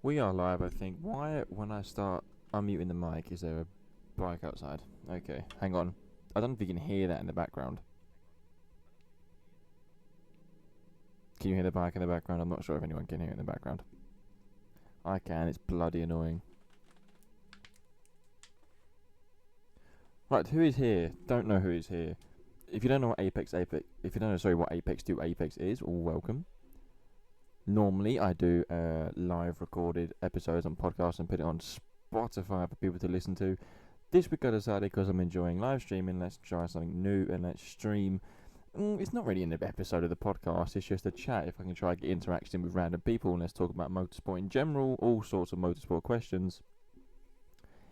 We are live, I think. Why, when I start unmuting the mic, is there a bike outside? Okay, hang on. I don't know if you can hear that in the background. Can you hear the bike in the background? I'm not sure if anyone can hear it in the background. I can, it's bloody annoying. Right, who is here? Don't know who is here. If you don't know what if you don't know, sorry, what Apex 2 Apex is, all welcome. Normally, I do live recorded episodes on podcasts and put it on Spotify for people to listen to. This week I decided, because I'm enjoying live streaming, let's try something new and let's stream. It's not really an episode of the podcast, it's just a chat. If I can try to get interaction with random people and let's talk about motorsport in general, all sorts of motorsport questions.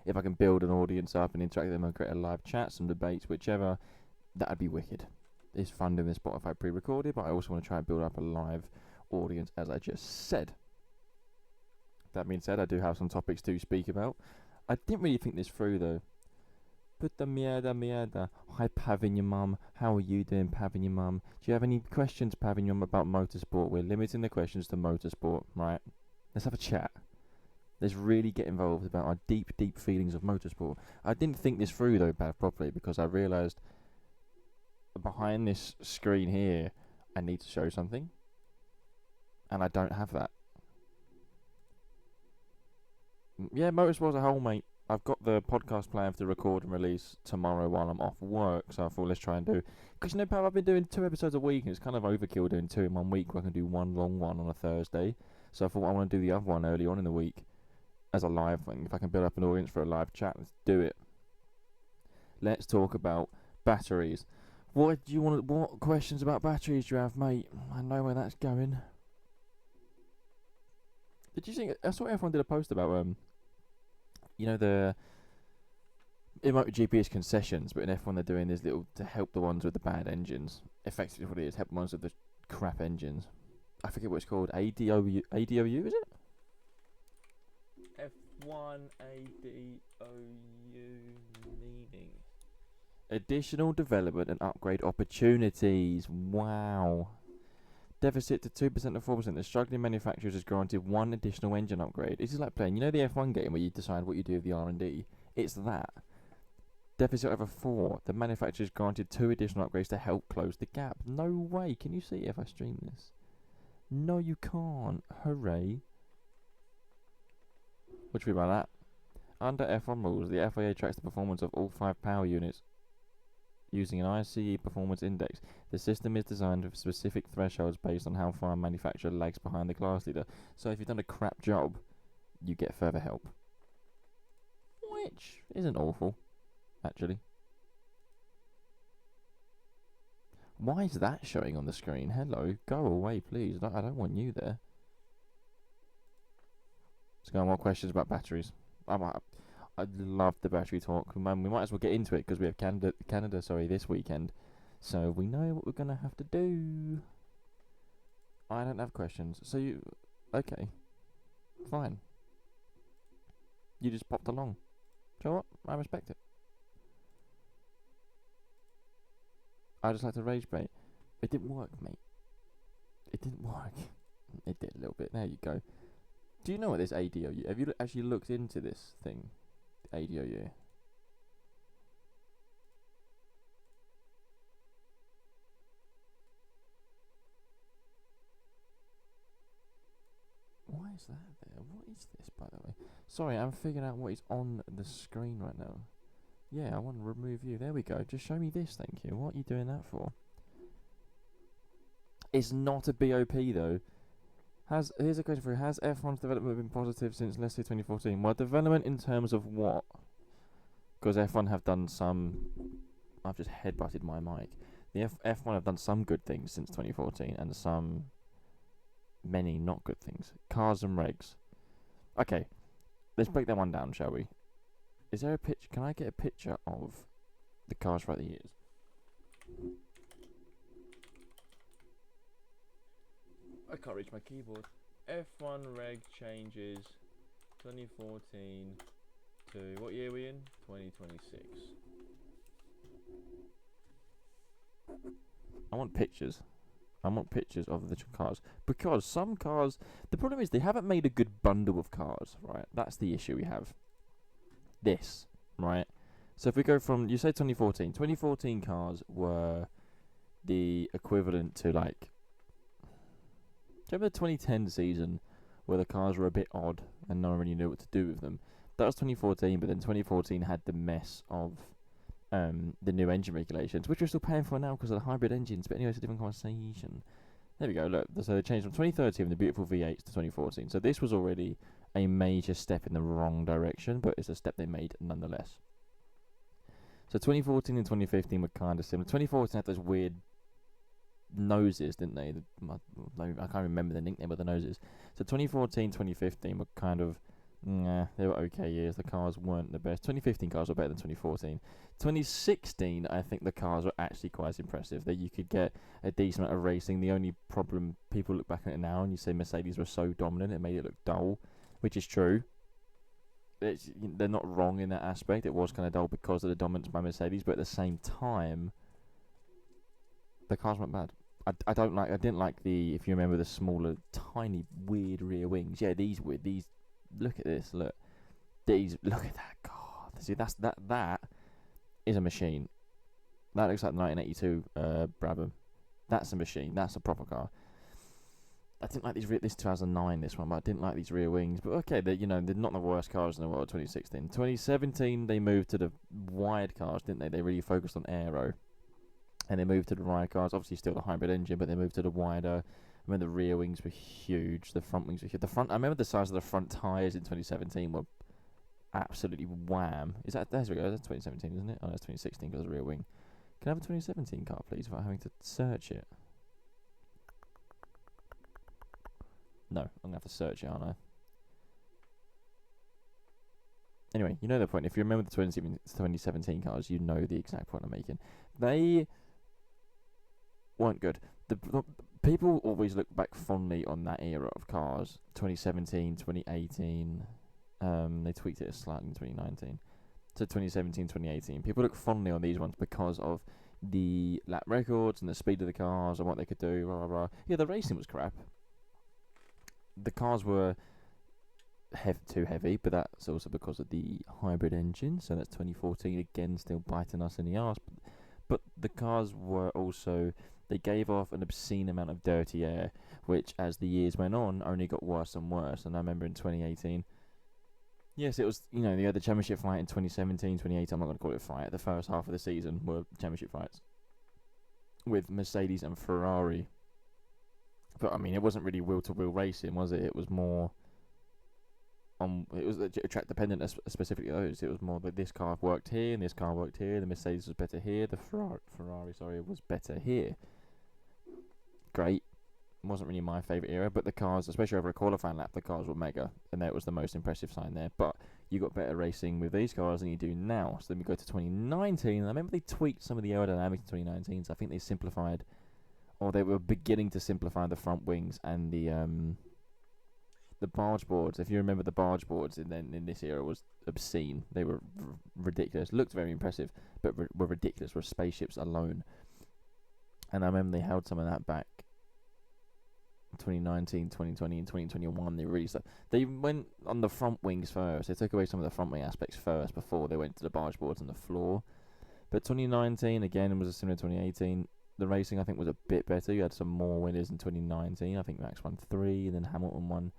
If I can build an audience up and interact with them and create a live chat, some debates, whichever, that'd be wicked. It's fun doing this Spotify pre-recorded, but I also want to try and build up a live audience, as I just said. That being said, I do have some topics to speak about. I didn't really think this through though. Puta mierda. Hi Pav and your mum. How are you doing, Pav and your mum? Do you have any questions, Pav and your mum, about motorsport? We're limiting the questions to motorsport, right? Let's have a chat. Let's really get involved about our deep, deep feelings of motorsport. I didn't think this through though, Pav, properly, because I realised behind this screen here, I need to show something. And I don't have that. Yeah, motorsport as a whole, mate. I've got the podcast planned to record and release tomorrow while I'm off work, so I thought let's try and do... Because, you know, pal, I've been doing 2 episodes a week, and it's kind of overkill doing 2 in 1 week, where I can do one long one on a Thursday. So I thought I want to do the other one early on in the week as a live thing. If I can build up an audience for a live chat, let's do it. Let's talk about batteries. What questions about batteries do you have, mate? I know where that's going. Did you think... I saw everyone did a post about... you know, the in MotoGP is concessions, but in F1 they're doing this little to help the ones with the bad engines. Effectively, what it is, help the ones with the crap engines. I forget what it's called. ADOU, is it? F1 ADOU meaning additional development and upgrade opportunities. Wow. Deficit to 2% to 4%. The struggling manufacturers is granted 1 additional engine upgrade. This is like playing, you know, the F1 game where you decide what you do with the R&D. It's that. Deficit over 4. The manufacturer is granted 2 additional upgrades to help close the gap. No way. Can you see if I stream this? No, you can't. Hooray. What do you mean by that? Under F1 rules, the FIA tracks the performance of all 5 power units using an ICE performance index. The system is designed with specific thresholds based on how far a manufacturer lags behind the class leader. So if you've done a crap job, you get further help. Which isn't awful, actually. Why is that showing on the screen? Hello, go away please. I don't want you there. Let's go on, more questions about batteries. I love the battery talk. We might as well get into it because we have Canada, this weekend. So we know what we're going to have to do. I don't have questions. So you... Okay. Fine. You just popped along. Do you know what? I respect it. I just like to rage bait. It didn't work, mate. It didn't work. It did a little bit. There you go. Do you know what this ADOU... Have you actually looked into this thing? ADOU. Why is that there? What is this, by the way? Sorry, I'm figuring out what is on the screen right now. Yeah, I want to remove you. There we go. Just show me this, thank you. What are you doing that for? It's not a BOP, though. Here's a question for you. Has F1's development been positive since, let's say, 2014? Well, development in terms of what? Because F1 have done some... I've just headbutted my mic. The F1 have done some good things since 2014 and some... many not good things. Cars and regs. Okay, let's break that one down, shall we? Is there a picture? Can I get a picture of the cars throughout the years? I can't reach my keyboard. F1 reg changes 2014 to... What year are we in? 2026. I want pictures. I want pictures of the cars. Because some cars... The problem is they haven't made a good bundle of cars, right? That's the issue we have. This, right? So if we go from... You say 2014. 2014 cars were the equivalent to, like... Do you remember the 2010 season where the cars were a bit odd and no one really knew what to do with them? That was 2014, but then 2014 had the mess of the new engine regulations, which we're still paying for now because of the hybrid engines. But anyway, it's a different conversation. There we go. Look, so they changed from 2013 from the beautiful V8s to 2014. So this was already a major step in the wrong direction, but it's a step they made nonetheless. So 2014 and 2015 were kind of similar. 2014 had those weird noses, didn't they? I can't remember the nickname of the noses. So 2014, 2015 were kind of, they were okay years. The cars weren't the best. 2015 cars were better than 2014. 2016, I think the cars were actually quite impressive. That you could get a decent amount of racing. The only problem, people look back at it now and you say Mercedes were so dominant, it made it look dull, which is true. They're not wrong in that aspect. It was kind of dull because of the dominance by Mercedes, but at the same time, the cars weren't bad. I didn't like the, if you remember, the smaller, tiny, weird rear wings. Yeah, these weird. These, look at this. Look at that. God, see, that is a machine. That looks like the 1982 Brabham. That's a machine. That's a proper car. I didn't like this 2009, this one, but I didn't like these rear wings. But okay, they're not the worst cars in the world. 2016, 2017, they moved to the wide cars, didn't they? They really focused on aero, and they moved to the wide cars. Obviously, still the hybrid engine, but they moved to the wider. I remember the rear wings were huge. The front wings were huge. I remember the size of the front tyres in 2017 were absolutely wham. There we go. That's 2017, isn't it? Oh, that's 2016 because of the rear wing. Can I have a 2017 car, please, without having to search it? No, I'm going to have to search it, aren't I? Anyway, you know the point. If you remember the 2017 cars, you know the exact point I'm making. They weren't good. The people always look back fondly on that era of cars. 2017, 2018. They tweaked it slightly in 2019. So 2017, 2018. People look fondly on these ones because of the lap records and the speed of the cars and what they could do, blah, blah, blah. Yeah, the racing was crap. The cars were too heavy, but that's also because of the hybrid engine. So that's 2014, again, still biting us in the arse. But the cars were also, they gave off an obscene amount of dirty air, which, as the years went on, only got worse and worse. And I remember in 2018, yes, it was, they had the championship fight in 2017, 2018, I'm not going to call it a fight. The first half of the season were championship fights with Mercedes and Ferrari. But, I mean, it wasn't really wheel-to-wheel racing, was it? It was more it was track dependent, specifically those. It was more that this car worked here, and this car worked here, the Mercedes was better here, the Ferrari was better here. Great. Wasn't really my favourite era, but the cars, especially over a qualifying lap, the cars were mega, and that was the most impressive sign there. But you got better racing with these cars than you do now. So then we go to 2019, and I remember they tweaked some of the aerodynamics in 2019, so I think they simplified, or they were beginning to simplify the front wings and the barge boards. If you remember, the barge boards in this era was obscene. They were ridiculous. Looked very impressive, but were ridiculous. Were spaceships alone. And I remember they held some of that back. 2019, 2020, and 2021. They went on the front wings first. They took away some of the front wing aspects first before they went to the barge boards on the floor. But 2019 again was similar to 2018. The racing, I think, was a bit better. You had some more winners in 2019. I think Max won 3, and then Hamilton won,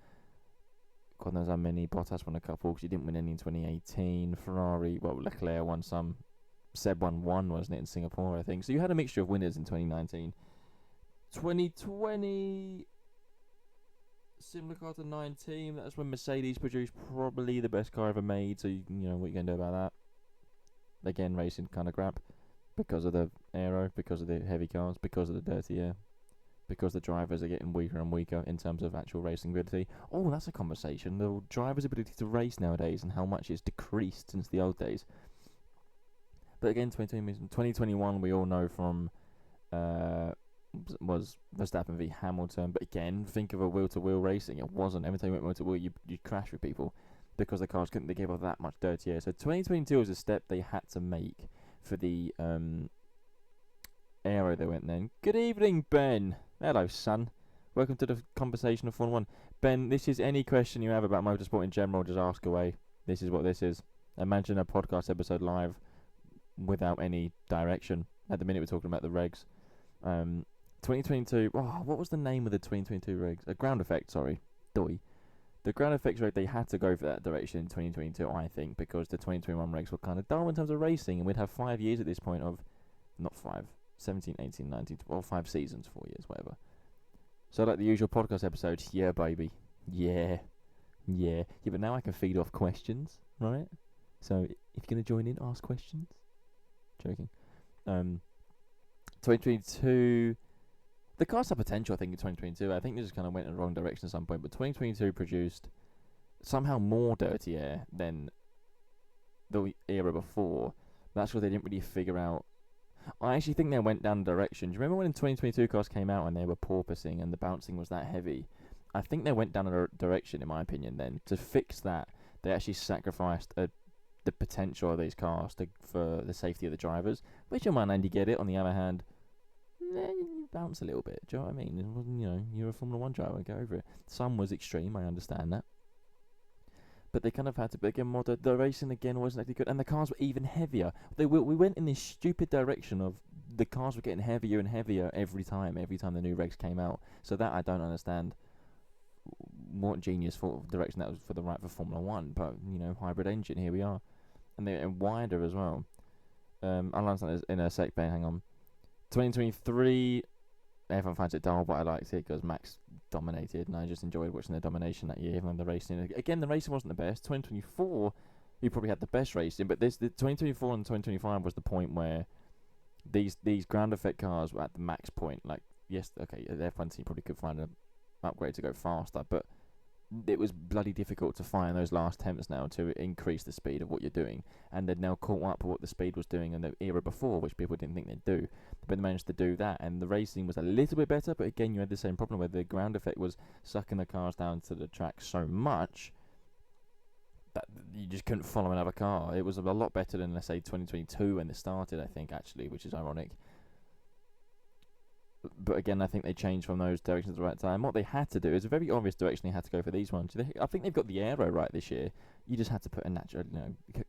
God knows how many. Bottas won a couple because he didn't win any in 2018. Ferrari, Leclerc won some. Seb won 1, wasn't it, in Singapore, I think. So you had a mixture of winners in 2019. 2020, similar car to 19. That's when Mercedes produced probably the best car ever made. So, you know what you can do about that. Again, racing kind of crap. Because of the aero, because of the heavy cars, because of the dirty air, because the drivers are getting weaker and weaker in terms of actual racing ability. Oh, that's a conversation. The driver's ability to race nowadays and how much it's decreased since the old days. But again, 2021, we all know from was Verstappen v Hamilton. But again, think of a wheel-to-wheel racing. It wasn't. Every time you went wheel-to-wheel, you'd crash with people because the cars couldn't. They gave off that much dirty air. So 2022 was a step they had to make for the aero they went then. Good evening, Ben. Hello, son. Welcome to the conversation of Formula 1. Ben, this is any question you have about motorsport in general, just ask away. This is what this is. Imagine a podcast episode live without any direction. At the minute, we're talking about the regs. 2022. Oh, what was the name of the 2022 regs? A ground effect, sorry. Doi. The ground effects reg, they had to go for that direction in 2022, I think, because the 2021 regs were kind of dull in terms of racing, and we'd have 5 years at this point of. Not 5. 17, 18, 19, 12, 5 seasons, 4 years, whatever. So like the usual podcast episode, yeah, baby. Yeah. But now I can feed off questions, right? So if you're going to join in, ask questions. Joking. 2022... The cars had potential, I think, in 2022. I think they just kind of went in the wrong direction at some point. But 2022 produced somehow more dirty air than the era before. That's because they didn't really figure out. I actually think they went down a direction. Do you remember when in 2022 cars came out and they were porpoising and the bouncing was that heavy? I think they went down a direction, in my opinion, then. To fix that, they actually sacrificed the potential of these cars for the safety of the drivers. Which, on one hand, you get it. On the other hand, you bounce a little bit. Do you know what I mean? It wasn't, you're a Formula 1 driver, get over it. Some was extreme, I understand that. But they kind of had to, but again, the racing again wasn't actually good, and the cars were even heavier. We went in this stupid direction of the cars were getting heavier and heavier every time the new regs came out. So that I don't understand what genius for direction that was for Formula 1, but hybrid engine, here we are. And they're wider as well. I'll answer that in a sec, Ben, hang on. 2023, everyone finds it dull, but I liked it because Max dominated, and I just enjoyed watching their domination that year, even though the racing... Again, the racing wasn't the best. 2024, you probably had the best racing, but the 2024 and 2025 was the point where these ground effect cars were at the max point. Like, yes, okay, the F1 team probably could find an upgrade to go faster, but it was bloody difficult to find those last attempts now to increase the speed of what you're doing, and they'd now caught up with what the speed was doing in the era before, which people didn't think they'd do, but they managed to do that, and the racing was a little bit better, but again you had the same problem where the ground effect was sucking the cars down to the track so much that you just couldn't follow another car. It was a lot better than, let's say, 2022 when they started, I think, actually, which is ironic. But again, I think they changed from those directions at the right time. What they had to do is a very obvious direction they had to go for these ones. I think they've got the aero right this year. You just had to put a natural,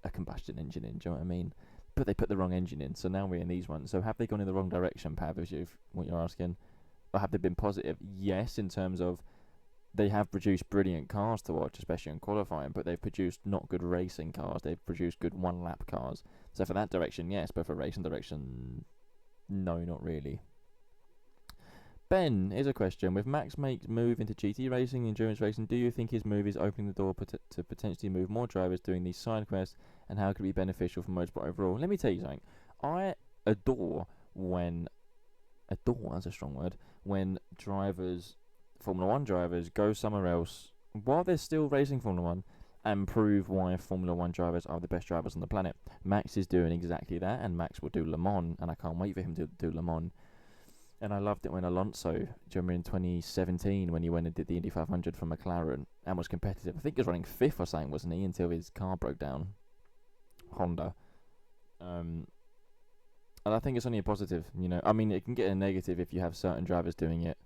a combustion engine in. Do you know what I mean? But they put the wrong engine in, so now we're in these ones. So have they gone in the wrong direction, Pav? Is what you're asking, or have they been positive? Yes, in terms of they have produced brilliant cars to watch, especially in qualifying. But they've produced not good racing cars. They've produced good one-lap cars. So for that direction, yes, but for racing direction, no, not really. Ben, here's a question. With Max Make's move into GT racing, endurance racing, do you think his move is opening the door to potentially move more drivers doing these side quests, and how it could be beneficial for motorsport overall? Let me tell you something. I adore that's a strong word, when Formula 1 drivers, go somewhere else while they're still racing Formula 1 and prove why Formula 1 drivers are the best drivers on the planet. Max is doing exactly that, and Max will do Le Mans, and I can't wait for him to do Le Mans. And I loved it when Alonso, do you remember in 2017 when he went and did the Indy 500 for McLaren and was competitive? I think he was running 5th or something, wasn't he, until his car broke down. Honda. And I think it's only a positive, I mean, it can get a negative if you have certain drivers doing it.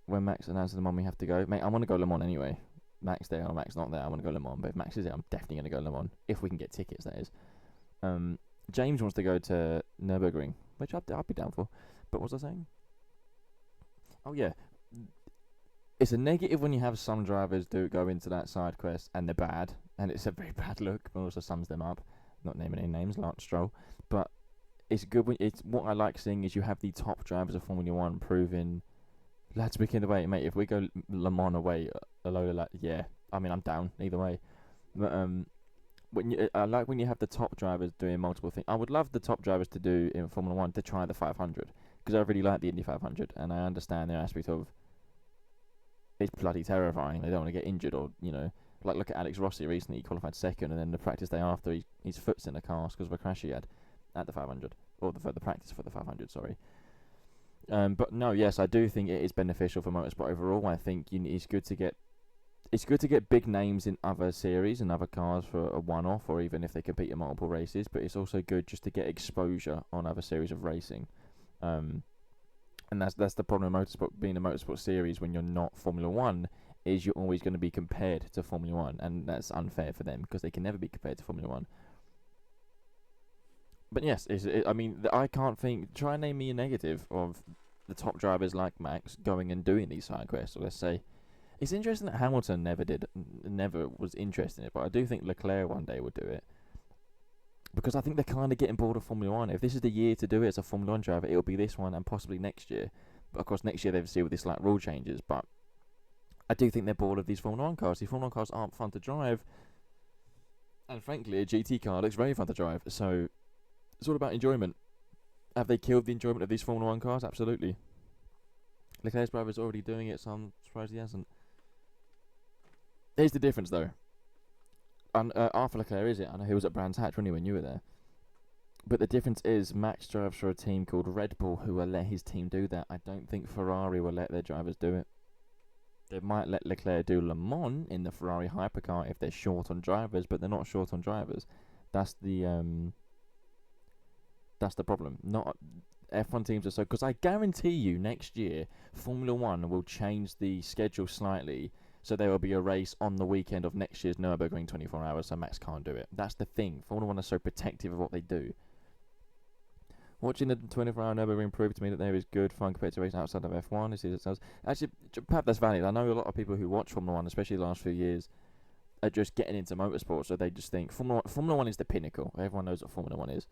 When Max announced Le Mans, we have to go. Mate, I want to go Le Mans anyway. Max there or Max not there, I want to go Le Mans. But if Max is there, I'm definitely going to go Le Mans. If we can get tickets, that is. James wants to go to Nürburgring, which I'd be down for. But what was I saying? Oh, yeah. It's a negative when you have some drivers go into that side quest and they're bad, and it's a very bad look, but also sums them up. Not naming any names, Lance Stroll. But it's good when what I like seeing is you have the top drivers of Formula 1 proving, lads, we can away, mate. If we go Le Mans away, a load of yeah. I mean, I'm down either way. But I like when you have the top drivers doing multiple things. I would love the top drivers to do in Formula 1 to try the 500, because I really like the Indy 500, and I understand their aspect of it's bloody terrifying. They don't want to get injured, or like look at Alex Rossi recently. He qualified second, and then the practice day after, his foot's in a cast because of a crash he had at the 500, or the practice for the 500. Sorry. But no, yes, I do think it is beneficial for motorsport overall. I think it's good to get big names in other series and other cars for a one-off, or even if they compete in multiple races. But it's also good just to get exposure on other series of racing. And that's the problem with motorsport, being a motorsport series when you're not Formula One, is you're always going to be compared to Formula One, and that's unfair for them because they can never be compared to Formula One. But yes, I mean, I can't think. Try and name me a negative of the top drivers like Max going and doing these side quests. Or let's say, it's interesting that Hamilton never was interested in it, but I do think Leclerc one day would do it. Because I think they're kind of getting bored of Formula One. If this is the year to do it as a Formula One driver, it'll be this one and possibly next year. But of course, next year they've see with this like rule changes. But I do think they're bored of these Formula One cars. These Formula One cars aren't fun to drive, and frankly, a GT car looks very fun to drive. So it's all about enjoyment. Have they killed the enjoyment of these Formula One cars? Absolutely. Leclerc's brother's already doing it, so I'm surprised he hasn't. Here's the difference, though. Arthur Leclerc, is it? I know he was at Brands Hatch when you were there. But the difference is Max drives for a team called Red Bull, who will let his team do that. I don't think Ferrari will let their drivers do it. They might let Leclerc do Le Mans in the Ferrari hypercar if they're short on drivers, but they're not short on drivers. That's the problem. Not F1 teams are so, because I guarantee you next year Formula One will change the schedule slightly. So there will be a race on the weekend of next year's Nürburgring 24 hours, so Max can't do it. That's the thing. Formula One is so protective of what they do. Watching the 24-hour Nürburgring proved to me that there is good fun compared to racing outside of F1. Actually, perhaps that's valid. I know a lot of people who watch Formula One, especially the last few years, are just getting into motorsport, so they just think Formula One is the pinnacle. Everyone knows what Formula One is.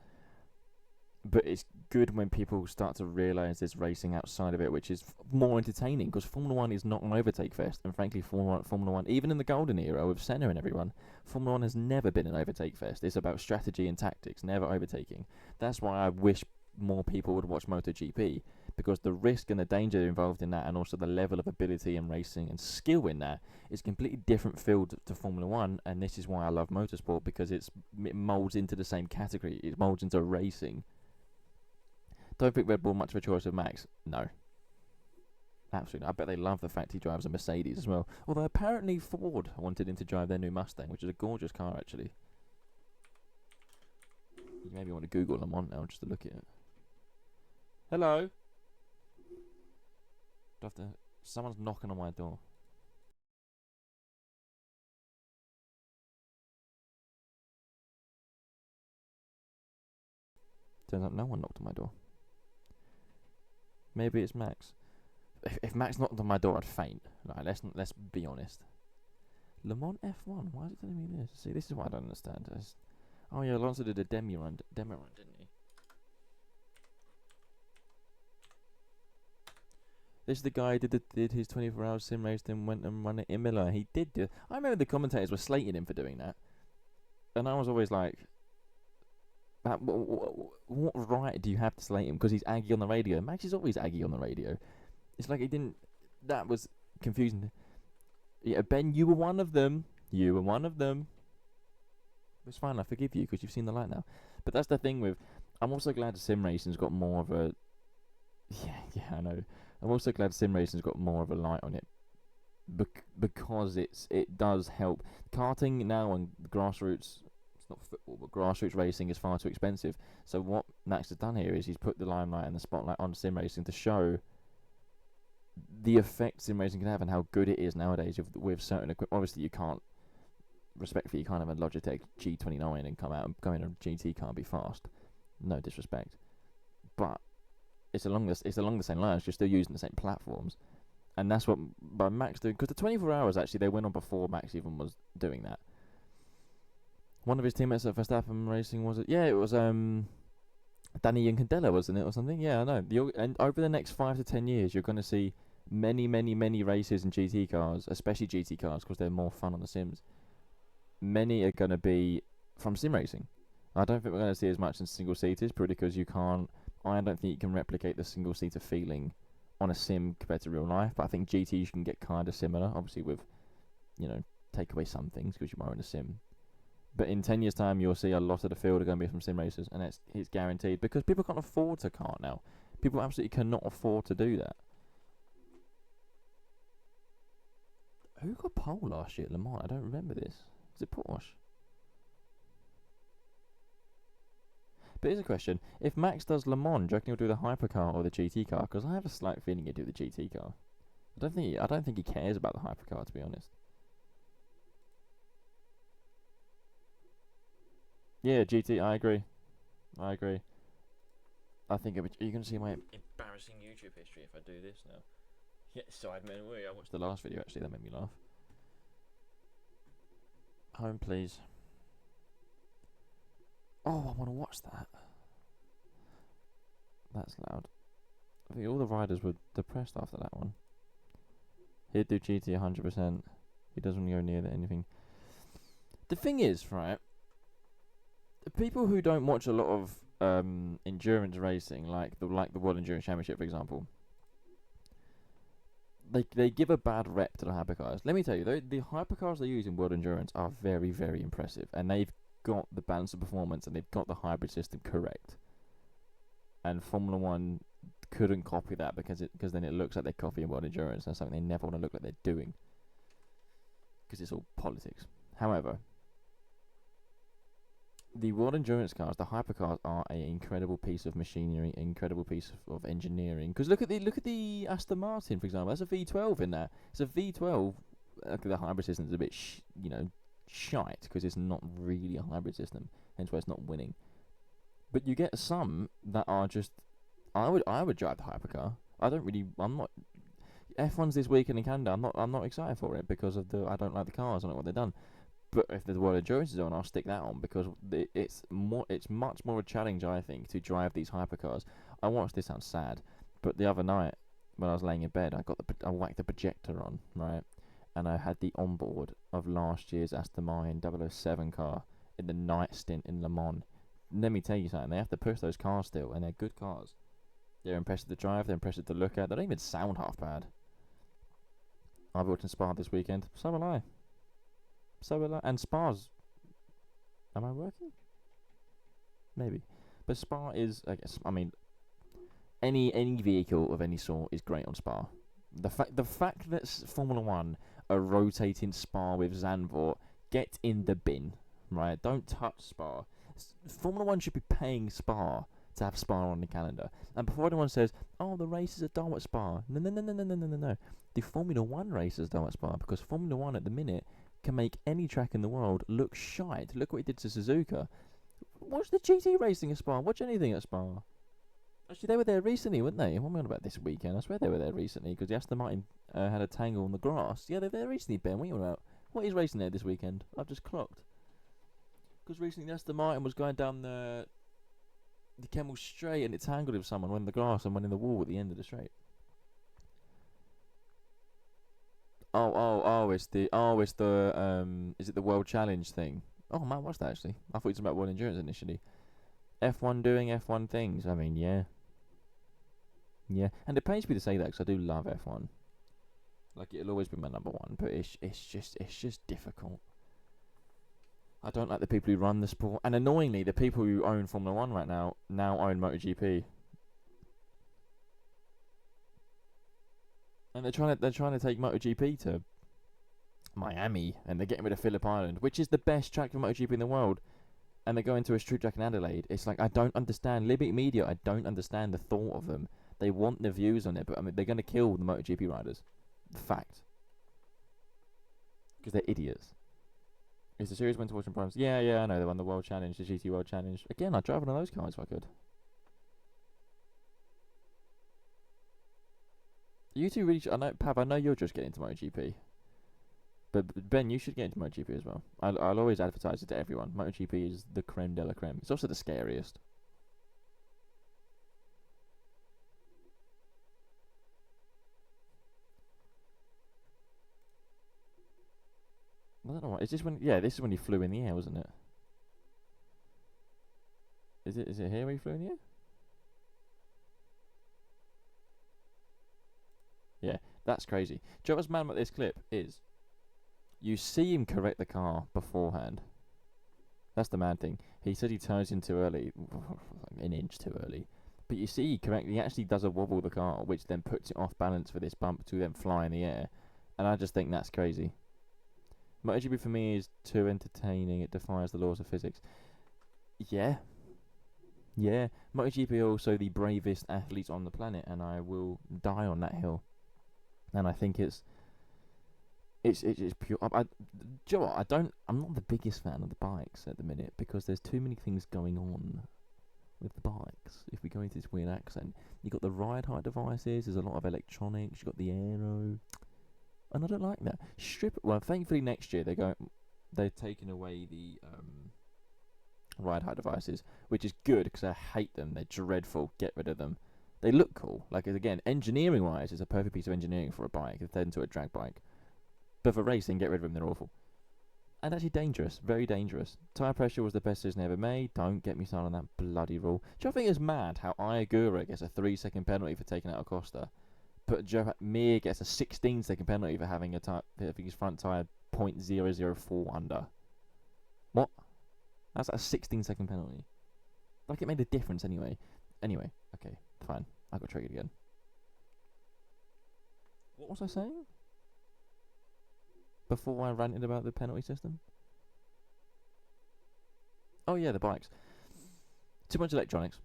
But it's good when people start to realise there's racing outside of it, which is more entertaining, because Formula One is not an overtake fest. And frankly, Formula One, even in the golden era with Senna and everyone, Formula One has never been an overtake fest. It's about strategy and tactics, never overtaking. That's why I wish more people would watch MotoGP, because the risk and the danger involved in that, and also the level of ability and racing and skill in that, is a completely different field to Formula One. And this is why I love motorsport, because it moulds into the same category. It moulds into racing. Don't think Red Bull much of a choice of Max. No. Absolutely. I bet they love the fact he drives a Mercedes as well. Although apparently Ford wanted him to drive their new Mustang, which is a gorgeous car actually. You maybe want to Google them on now just to look at it. Hello? Someone's knocking on my door. Turns out no one knocked on my door. Maybe it's Max. If Max knocked on my door, I'd faint. Right, let's be honest. Le Mans F1. Why is it telling me this? See, this is what I don't understand. Oh yeah, Alonso did a demo run, didn't he? This is the guy who did his 24-hour sim race, then went and run it in Imola. He did do. I remember the commentators were slating him for doing that, and I was always like, what right do you have to slate him? Because he's Aggie on the radio. Max is always Aggie on the radio. It's like he didn't. That was confusing. Yeah, Ben, you were one of them. You were one of them. It's fine. I forgive you because you've seen the light now. But that's the thing with. I'm also glad sim racing's got more of a. Yeah, I know. I'm also glad sim racing's got more of a light on it. Because it does help. Karting now and grassroots. It's not football, but grassroots racing is far too expensive. So what Max has done here is he's put the limelight and the spotlight on sim racing to show the effect sim racing can have and how good it is nowadays with certain equipment. Obviously, you can't have a Logitech G29 and come in a GT car and be fast. No disrespect, but it's along the same lines. You're still using the same platforms, and that's what by Max doing. Because the 24 hours actually they went on before Max even was doing that. One of his teammates at Verstappen Racing was it? Yeah, it was Danny Yancandela, wasn't it, or something? Yeah, I know. And over the next 5 to 10 years, you're going to see many races in GT cars, especially GT cars, because they're more fun on the sims. Many are going to be from sim racing. I don't think we're going to see as much in single seaters, purely because you can't. I don't think you can replicate the single seater feeling on a sim compared to real life. But I think GTs can get kind of similar, obviously with, take away some things because you are in a sim. But in 10 years' time, you'll see a lot of the field are going to be from sim racers, and it's guaranteed because people can't afford to kart now. People absolutely cannot afford to do that. Who got pole last year at Le Mans? I don't remember this. Is it Porsche? But here's a question: if Max does Le Mans, do you reckon he'll do the hypercar or the GT car? Because I have a slight feeling he'll do the GT car. I don't think he cares about the hypercar, to be honest. Yeah, GT. I agree. I agree. I think you're going to see my embarrassing YouTube history if I do this now. Yeah, Sidemen Away. I watched the last video actually. That made me laugh. Home, please. Oh, I want to watch that. That's loud. I think all the riders were depressed after that one. He'd do GT 100%. He doesn't go near anything. The thing is, right? The people who don't watch a lot of endurance racing, like the World Endurance Championship, for example, they give a bad rep to the hypercars. Let me tell you, the hypercars they use in World Endurance are very, very impressive, and they've got the balance of performance and they've got the hybrid system correct. And Formula One couldn't copy that because then it looks like they're copying World Endurance, and that's something they never want to look like they're doing because it's all politics. However, the World Endurance cars, the hypercars, are an incredible piece of machinery, incredible piece of engineering. Because look at the Aston Martin, for example. That's a V12 in there. It's a V12. The hybrid system is a bit, shite because it's not really a hybrid system. Hence why it's not winning. But you get some that are just. I would drive the hypercar. I'm not. F1's this weekend in Canada. I'm not excited for it because of I don't like the cars. I don't know what they've done. But if the World Endurance is on, I'll stick that on because it's much more a challenge, I think, to drive these hypercars. I watched this. Sounds sad, but the other night when I was laying in bed, I whacked the projector on, right, and I had the onboard of last year's Aston Martin 007 car in the night stint in Le Mans. Let me tell you something. They have to push those cars still, and they're good cars. They're impressive to drive. They're impressive to look at. They don't even sound half bad. I'll be watching Spa this weekend. So will I. And Spa's. Am I working? Maybe. But Spa is, I guess. I mean, any vehicle of any sort is great on Spa. The fact that Formula One are rotating Spa with Zandvoort, get in the bin, right? Don't touch Spa. Formula One should be paying Spa to have Spa on the calendar. And before anyone says, "Oh, the races are done at Spa," no. The Formula One races are done at Spa because Formula One at the minute can make any track in the world look shite. Look what he did to Suzuka. Watch the GT racing at Spa. Watch anything at Spa. Actually, they were there recently, weren't they? What am I on about this weekend? I swear they were there recently because the Aston Martin had a tangle on the grass. Yeah, they were there recently, Ben. What are you on about? What is racing there this weekend? I've just clocked. Because recently the Aston Martin was going down the Kemmel Straight and it tangled with someone, went in the grass and went in the wall at the end of the straight. It's the is it the World Challenge thing? Oh man, what's that actually? I thought it was about World Endurance initially. F1 doing F1 things. I mean, yeah, and it pains me to say that because I do love F1. Like it'll always be my number one, but it's just difficult. I don't like the people who run the sport, and annoyingly, the people who own Formula One right now own MotoGP. And they're trying to take MotoGP to Miami, and they're getting rid of Phillip Island, which is the best track for MotoGP in the world. And they're going to a street track in Adelaide. It's like I don't understand Liberty Media. I don't understand the thought of them. They want the views on it, but I mean they're going to kill the MotoGP riders. Fact. Because they're idiots. Is the series went to watching primes? Yeah, I know they won the World Challenge, the GT World Challenge. Again, I'd drive one of those cars if I could. You two really I know, Pav, I know you're just getting into MotoGP. But Ben, you should get into MotoGP as well. I'll always advertise it to everyone. MotoGP is the creme de la creme. It's also the scariest. I don't know what. Is this when? Yeah, this is when he flew in the air, wasn't it? Is it here where he flew in the air? Yeah, that's crazy. Do you know what's mad about this clip is? You see him correct the car beforehand. That's the mad thing. He said he turns in too early, an inch too early. But you see he actually does a wobble the car, which then puts it off balance for this bump to then fly in the air. And I just think that's crazy. MotoGP for me is too entertaining. It defies the laws of physics. Yeah. Yeah, MotoGP are also the bravest athletes on the planet, and I will die on that hill. And I think it's pure. Do you know what? I'm not the biggest fan of the bikes at the minute because there's too many things going on with the bikes. If we go into this weird accent, you got the ride height devices. There's a lot of electronics. You got the aero, and I don't like that. Well, thankfully next year they're taking away the ride height devices, which is good because I hate them. They're dreadful. Get rid of them. They look cool. Like again, engineering wise, it's a perfect piece of engineering for a bike. If they're into a drag bike, but for racing, get rid of them. They're awful. And actually dangerous, very dangerous. Tyre pressure was the best decision ever made. Don't get me started on that bloody rule. Do you think it's mad how Iagura gets a 3-second penalty for taking out a Costa, but Joe Mir gets a 16-second penalty for having his front tyre 0.004 under? What? That's a 16-second penalty. Like it made a difference anyway. Anyway, okay, fine. I got triggered again. What was I saying? Before I ranted about the penalty system? Oh yeah, the bikes. Too much electronics.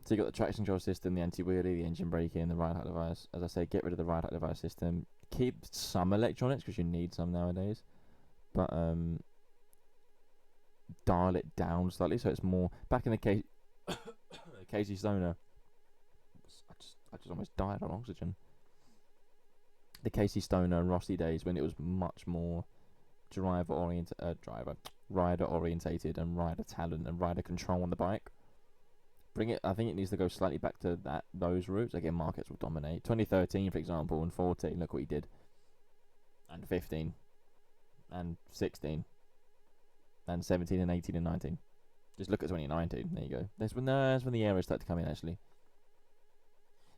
So you got the traction control system, the anti-wheelie, the engine braking, the ride height device. As I say, get rid of the ride height device system. Keep some electronics because you need some nowadays, but dial it down slightly so it's more. Back in the case, Casey Stoner. I just almost died on oxygen. The Casey Stoner and Rossi days when it was much more rider orientated and rider talent and rider control on the bike. Bring it. I think it needs to go slightly back to those routes. Again, markets will dominate. 2013, for example, and 14. Look what he did. And 15, and 16, and 17, and 18, and 19. Just look at 2019. There you go. That's when the aero started to come in. Actually,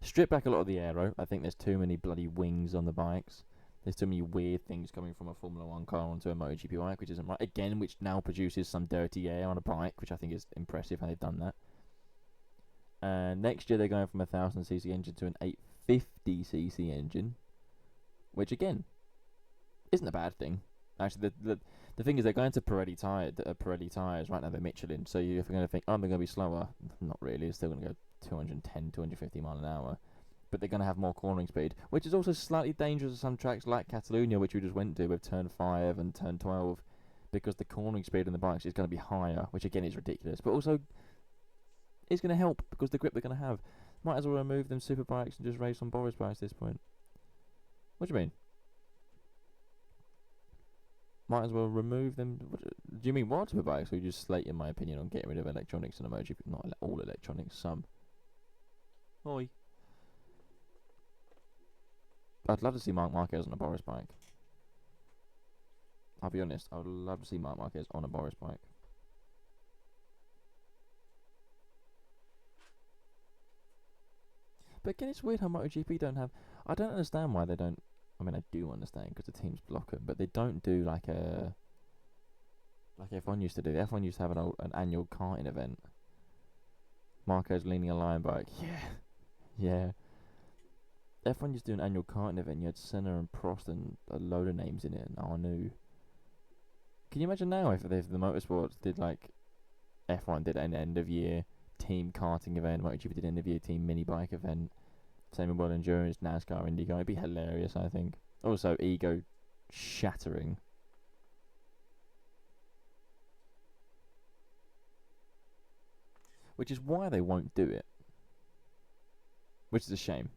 strip back a lot of the aero. I think there's too many bloody wings on the bikes. There's too many weird things coming from a Formula 1 car onto a MotoGP bike, which isn't right. Again, which now produces some dirty air on a bike, which I think is impressive how they've done that. And next year they're going from a 1000cc engine to an 850cc engine, which again isn't a bad thing. Actually, the thing is they're going to Pirelli tyres right now. They're Michelin, so you're going to think, oh, they're going to be slower. Not really. It's still going to go 210, 250 mile an hour. But they're going to have more cornering speed, which is also slightly dangerous at some tracks like Catalonia, which we just went to with turn 5 and turn 12, because the cornering speed on the bikes is going to be higher, which again is ridiculous, but also is going to help because the grip they're going to have. Might as well remove them super bikes and just race on Boris bikes at this point. What do you mean? Might as well remove them. Do you mean what super bikes? Or you just slate in my opinion on getting rid of electronics and emoji? Not all electronics, some. Oi. I'd love to see Marc Marquez on a Boris bike. I'll be honest, I would love to see Marc Marquez on a Boris bike. But again, it's weird how MotoGP don't have. I don't understand why they don't. I mean, I do understand because the teams block them, but they don't do like F1 used to do. The F1 used to have an annual karting event. Marco's leaning a Lion bike. Yeah. F1 used to do an annual karting event. You had Senna and Prost and a load of names in it, and Arnoux. Can you imagine now if the motorsports did like F1 did an end of year team karting event, MotoGP did an end of year team mini bike event, same with World Endurance, NASCAR, IndyCar? It'd be hilarious, I think. Also, ego shattering. Which is why they won't do it. Which is a shame.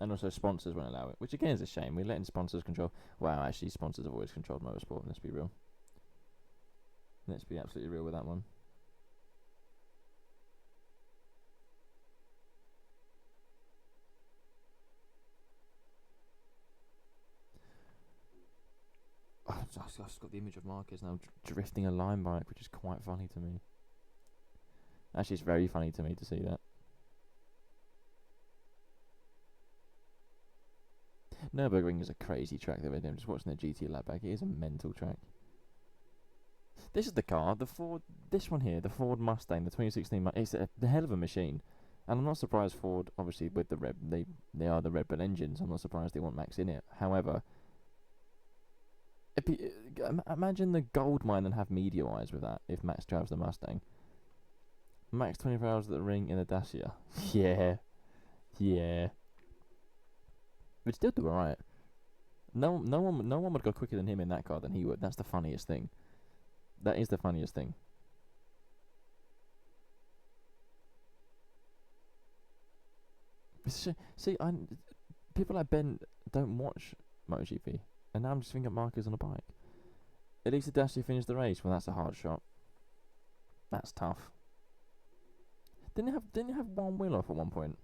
And also sponsors won't allow it, which again is a shame. We're letting sponsors control. Wow, actually sponsors have always controlled motorsport, let's be real. Let's be absolutely real with that one. I've just got the image of Marquez now drifting a line bike, which is quite funny to me. Actually, it's very funny to me to see that. Nürburgring is a crazy track that we're doing. Just watching the GT lap back. It is a mental track. This is the car, the Ford. This one here, the Ford Mustang, the 2016. It's a hell of a machine, and I'm not surprised Ford, obviously with the Red, they are the Red Bull engines. I'm not surprised they want Max in it. However, imagine the gold mine and have media eyes with that if Max drives the Mustang. Max 24 hours at the ring in a Dacia. Yeah. Yeah. We'd still do alright. No one would go quicker than him in that car than he would. That's the funniest thing. That is the funniest thing. See, people like Ben don't watch MotoGP, and now I'm just thinking of Marcus on a bike. At least the Dacia finished the race. Well, that's a hard shot. That's tough. Didn't you have one wheel off at one point?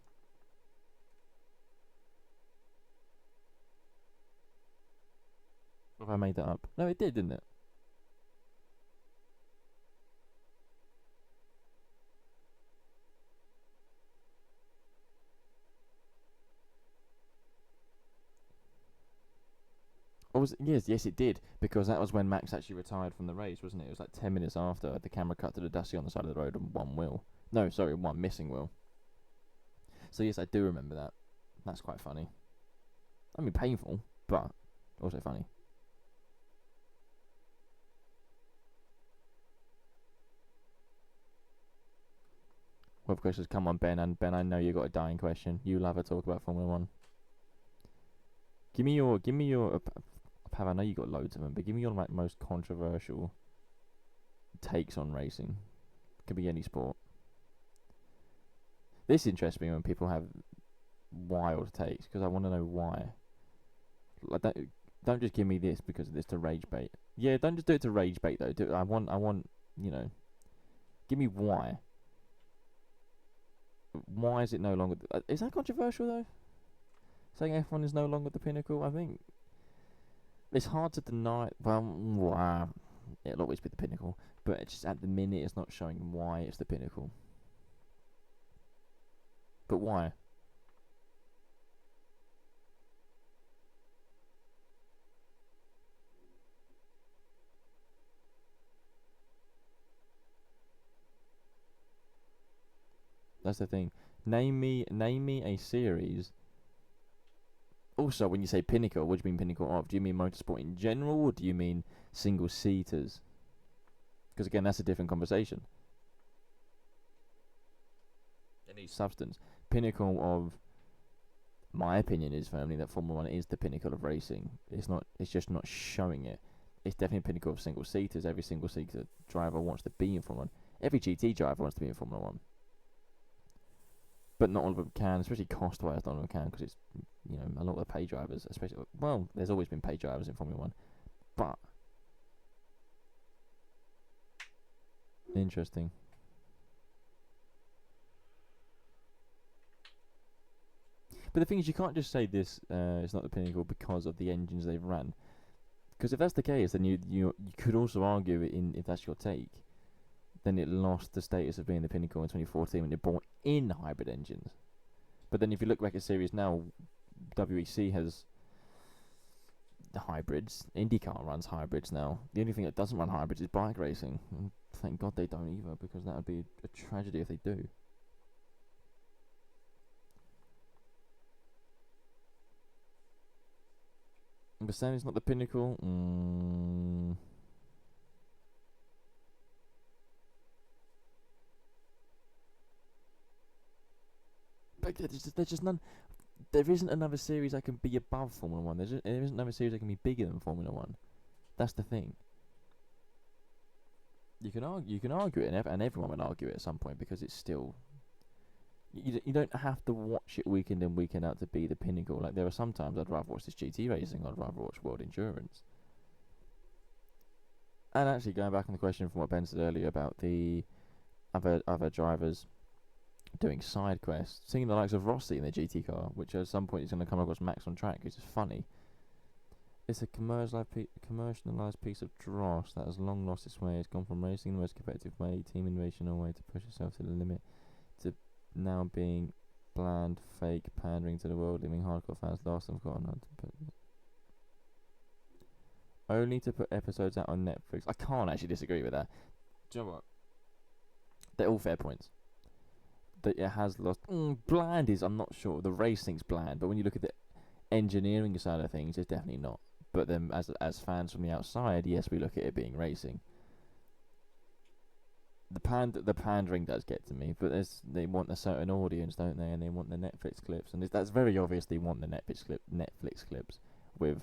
Or have I made that up? No, it did, didn't it? Or was it? Yes, it did, because that was when Max actually retired from the race, wasn't it? It was like 10 minutes after the camera cut to the Dacia on the side of the road and one wheel. No, sorry, one missing wheel. So yes, I do remember that. That's quite funny. I mean, painful, but also funny. Well, of course, come on, Ben, and Ben, I know you got a dying question. You love to talk about Formula One. Give me your, Pav, I know you got loads of them, but give me your like most controversial takes on racing. Could be any sport. This interests me when people have wild takes, because I want to know why. Like, don't just give me this because it's to rage bait. Yeah, don't just do it to rage bait though. I want, give me why. Why is it no longer? Is that controversial though? Saying F1 is no longer the pinnacle. I think it's hard to deny. Well, wow, it'll always be the pinnacle, but it's just at the minute it's not showing why it's the pinnacle. But why? That's the thing. Name me a series. Also, when you say pinnacle, what do you mean pinnacle of? Do you mean motorsport in general, or do you mean single seaters? Because again, that's a different conversation. It needs substance. Pinnacle of, my opinion is firmly that Formula One is the pinnacle of racing. It's not. It's just not showing it. It's definitely a pinnacle of single seaters. Every single seater driver wants to be in Formula One. Every GT driver wants to be in Formula One. But not all of them can, especially cost-wise. Not all of them can, because it's, a lot of the pay drivers, especially. Well, there's always been pay drivers in Formula One, but interesting. But the thing is, you can't just say this is not the pinnacle because of the engines they've run. Because if that's the case, then you could also argue if that's your take, then it lost the status of being the pinnacle in 2014 when it brought in hybrid engines. But then if you look back at series now, WEC has the hybrids. IndyCar runs hybrids now. The only thing that doesn't run hybrids is bike racing. And thank God they don't either, because that would be a tragedy if they do. But saying it's not the pinnacle. But there's just none. There isn't another series that can be above Formula One. There isn't another series that can be bigger than Formula One. That's the thing. You can argue it, and everyone would argue it at some point, because it's still. You don't have to watch it weekend in, weekend out to be the pinnacle. Like, there are some times I'd rather watch this GT racing. I'd rather watch World Endurance. And actually, going back on the question from what Ben said earlier about the other drivers doing side quests, seeing the likes of Rossi in the GT car, which at some point is going to come across Max on track, which is funny. It's a commercialised piece of dross that has long lost its way. It's gone from racing in the most competitive way, team innovation, no way to push itself to the limit, to now being bland, fake, pandering to the world, leaving hardcore fans lost and forgotten how to put. Only to put episodes out on Netflix. I can't actually disagree with that. Do you know what? They're all fair points. That it has lost. Bland is, I'm not sure. The racing's bland, but when you look at the engineering side of things, it's definitely not. But then, as fans from the outside, yes, we look at it being racing. the pandering does get to me, but they want a certain audience, don't they? And they want the Netflix clips, and that's very obvious. They want the Netflix clips with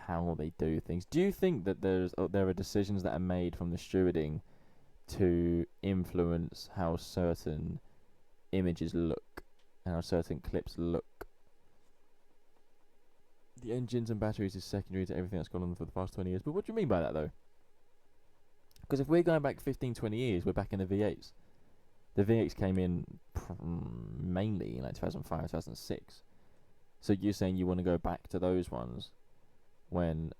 how they do things. Do you think that there are decisions that are made from the stewarding to influence how certain images look and how certain clips look? The engines and batteries is secondary to everything that's gone on for the past 20 years. But what do you mean by that, though? Because if we're going back 15, 20 years, we're back in the V8s. The V8s came in mainly in like 2005, 2006. So you're saying you want to go back to those ones when,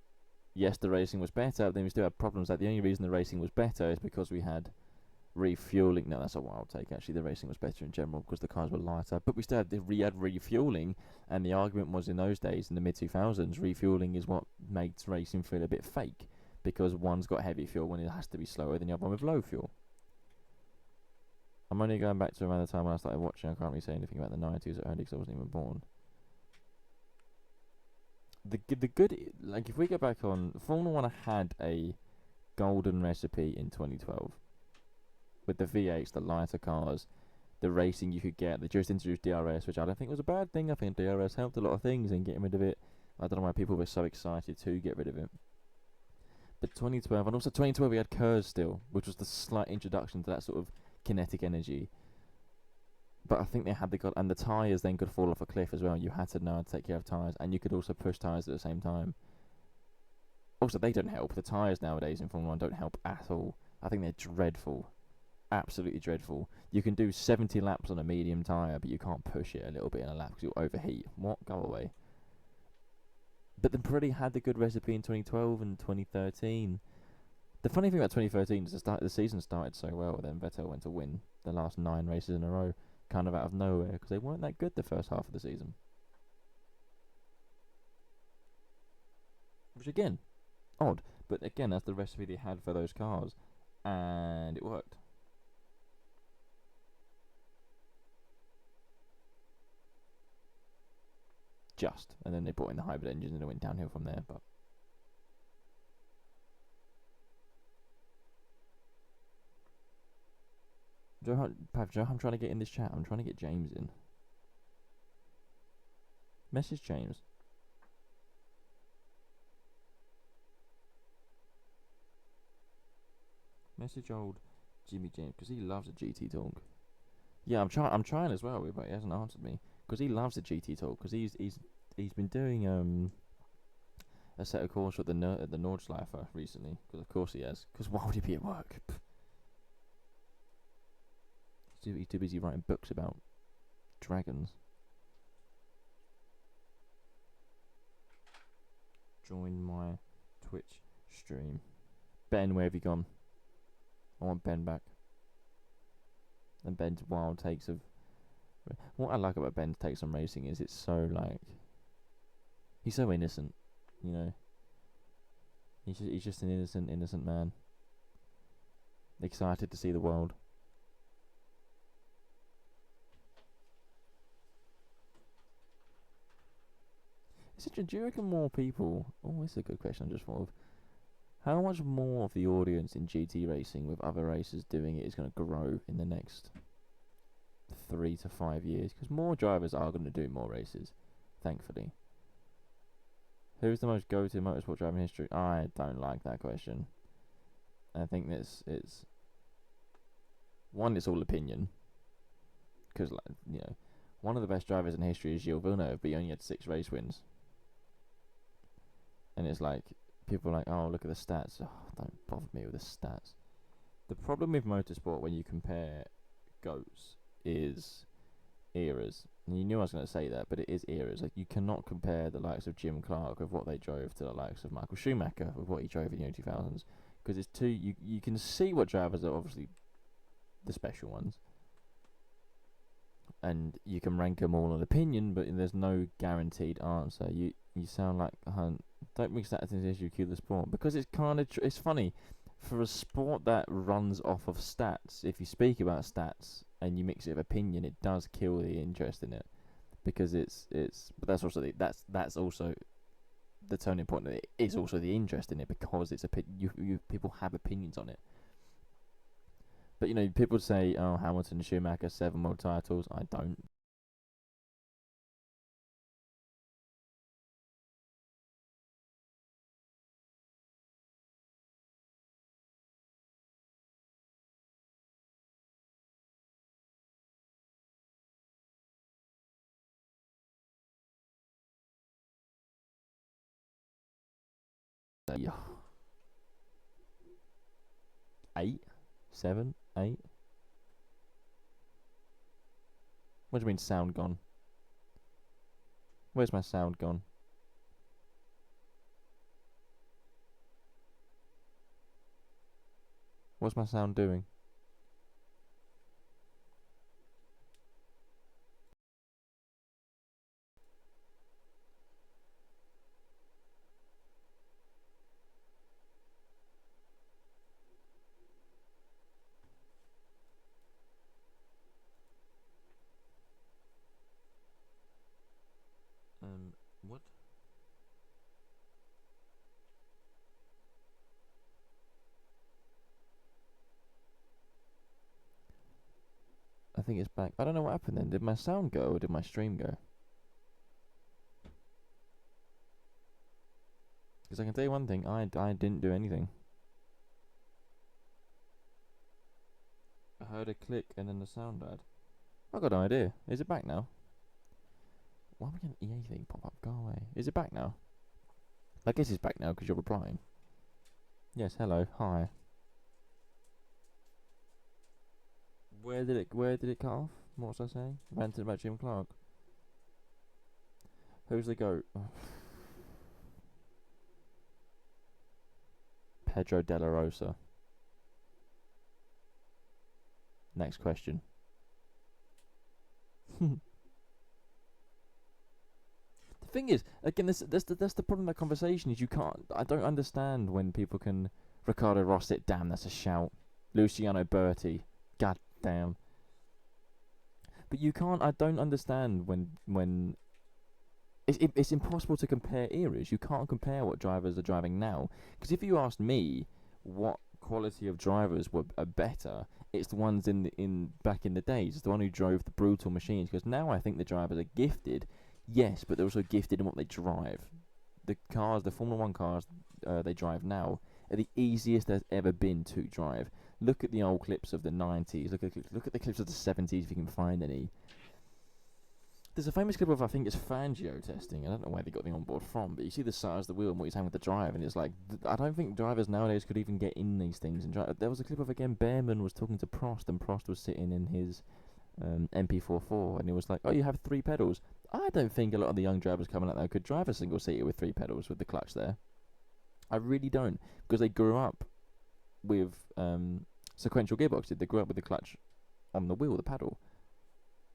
yes, the racing was better, but then we still had problems. Like the only reason the racing was better is because we had refueling. No, that's a wild take. Actually, the racing was better in general because the cars were lighter. But we still had refueling, and the argument was in those days, in the mid 2000s, refueling is what makes racing feel a bit fake because one's got heavy fuel when it has to be slower than the other one with low fuel. I'm only going back to around the time when I started watching. I can't really say anything about the 90s or early because I wasn't even born. The good, like if we go back on, Formula 1 had a golden recipe in 2012 with the V8s, the lighter cars, the racing you could get. They just introduced DRS, which I don't think was a bad thing. I think DRS helped a lot of things in getting rid of it. I don't know why people were so excited to get rid of it. But 2012, and also 2012 we had KERS still, which was the slight introduction to that sort of kinetic energy. But I think they had and the tyres then could fall off a cliff as well. You had to know how to take care of tyres, and you could also push tyres at the same time. Also, they don't help. The tyres nowadays in Formula 1 don't help at all. I think they're dreadful. Absolutely dreadful. You can do 70 laps on a medium tyre, but you can't push it a little bit in a lap because you'll overheat. What? Go away. But the Pirelli had the good recipe in 2012 and 2013. The funny thing about 2013 is the season started so well, then Vettel went to win the last 9 races in a row, kind of out of nowhere, because they weren't that good the first half of the season. Which again, odd, but again, that's the recipe they had for those cars, and it worked. And then they brought in the hybrid engines and it went downhill from there. But Joe, I'm trying to get in this chat. I'm trying to get James in. Message James. Message old Jimmy James because he loves a GT talk. Yeah, I'm trying as well, but he hasn't answered me because he loves a GT talk because he's been doing a set of course at the Nordschleifer recently because of course he has, because why would he be at work? He's too busy writing books about dragons. Join my Twitch stream. Ben, where have you gone? I want Ben back. And Ben's wild takes of... What I like about Ben's takes on racing is it's so like... He's so innocent, you know. He's just an innocent man. Excited to see the world. Do you reckon more people... Oh, this is a good question I just thought of. How much more of the audience in GT racing with other racers doing it is going to grow in the next 3 to 5 years? Because more drivers are going to do more races, thankfully. Who's the most go-to motorsport driver in history? I don't like that question. I think it's one, it's all opinion. Because, like, you know, one of the best drivers in history is Gilles Villeneuve, but he only had 6 race wins. And it's like, people are like, oh, look at the stats. Oh, don't bother me with the stats. The problem with motorsport when you compare GOATs is eras. And you knew I was going to say that, but it is eras. Like, you cannot compare the likes of Jim Clark with what they drove to the likes of Michael Schumacher with what he drove in the early 2000s. Because it's too... You can see what drivers are obviously the special ones. And you can rank them all on opinion, but there's no guaranteed answer. You sound like Hunt. Don't mix that into the issue of the sport, because it's kind of it's funny for a sport that runs off of stats. If you speak about stats and you mix it with opinion, it does kill the interest in it, because it's. But that's also that's also the turning point. That it is also the interest in it, because it's you people have opinions on it. But you know, people say, "Oh, Hamilton, Schumacher, 7 world titles." I don't. Yeah. 8, 7, 8. What do you mean sound gone? Where's my sound gone? What's my sound doing? What? I think it's back. I don't know what happened then. Did my sound go or did my stream go? Because I can tell you one thing, I didn't do anything. I heard a click and then the sound died. I got no idea. Is it back now? Why am I getting an EA thing pop up? Go away. Is it back now? I guess it's back now because you're replying. Yes, hello, hi. Where did it cut off? What was I saying? Ranting about Jim Clark. Who's the goat? Pedro De La Rosa. Next question. The thing is, again, that's the problem with that conversation is you can't. I don't understand when people can. Ricardo Rosset, damn, that's a shout. Luciano Berti, god damn. But you can't. I don't understand when it's impossible to compare eras. You can't compare what drivers are driving now. Because if you asked me what quality of drivers are better, it's the ones in back in the days. It's the one who drove the brutal machines. Because now I think the drivers are gifted, yes, but they're also gifted in what they drive. The cars, the Formula One cars they drive now, are the easiest there's ever been to drive. Look at the old clips of the 90s. Look at the clips of the 70s if you can find any. There's a famous clip of, I think it's Fangio testing. I don't know where they got the onboard from, but you see the size of the wheel and what he's having with the drive, and it's like, I don't think drivers nowadays could even get in these things and drive. There was a clip of, again, Behrman was talking to Prost, and Prost was sitting in his MP44, and he was like, oh, you have 3 pedals. I don't think a lot of the young drivers coming out there could drive a single-seater with 3 pedals with the clutch there. I really don't, because they grew up with sequential gearboxes. They grew up with the clutch on the wheel, the paddle.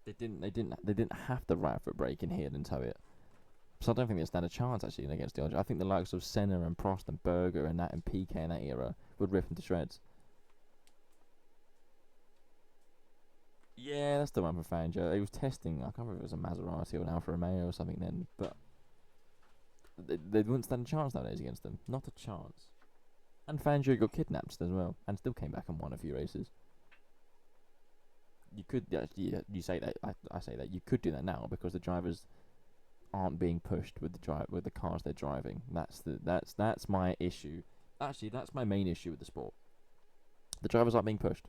They didn't have the right foot brake in here and tow it. So I don't think they stand a chance actually against the Dodge. I think the likes of Senna and Prost and Berger and that and PK in that era would rip them to shreds. Yeah, that's the one for Fangio. He was testing. I can't remember if it was a Maserati or an Alfa Romeo or something then, but they wouldn't stand a chance nowadays against them. Not a chance. And Fangio got kidnapped as well, and still came back and won a few races. You could, you say that. I say that you could do that now because the drivers aren't being pushed with the cars they're driving. That's my issue. Actually, that's my main issue with the sport. The drivers aren't being pushed.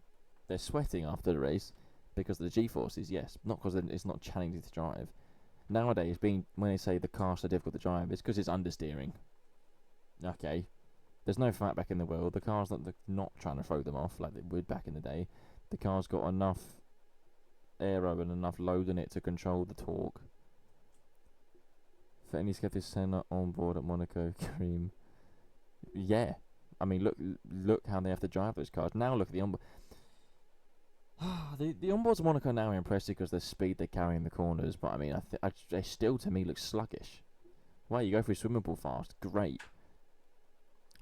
They're sweating after the race because of the G-forces. Yes, not because it's not challenging to drive. Nowadays, when they say the car's so difficult to drive, it's because it's understeering. Okay, there's no fight back in the world. The car's not trying to throw them off like they would back in the day. The car's got enough aero and enough load in it to control the torque. For any skeptics, Senna on board at Monaco, Kareem. Yeah, I mean look how they have to drive those cars. Now look at the onboard. the onboards at Monaco now are impressive because the speed they carry in the corners. But I mean, they still to me look sluggish. Why you go through swimming pool fast? Great.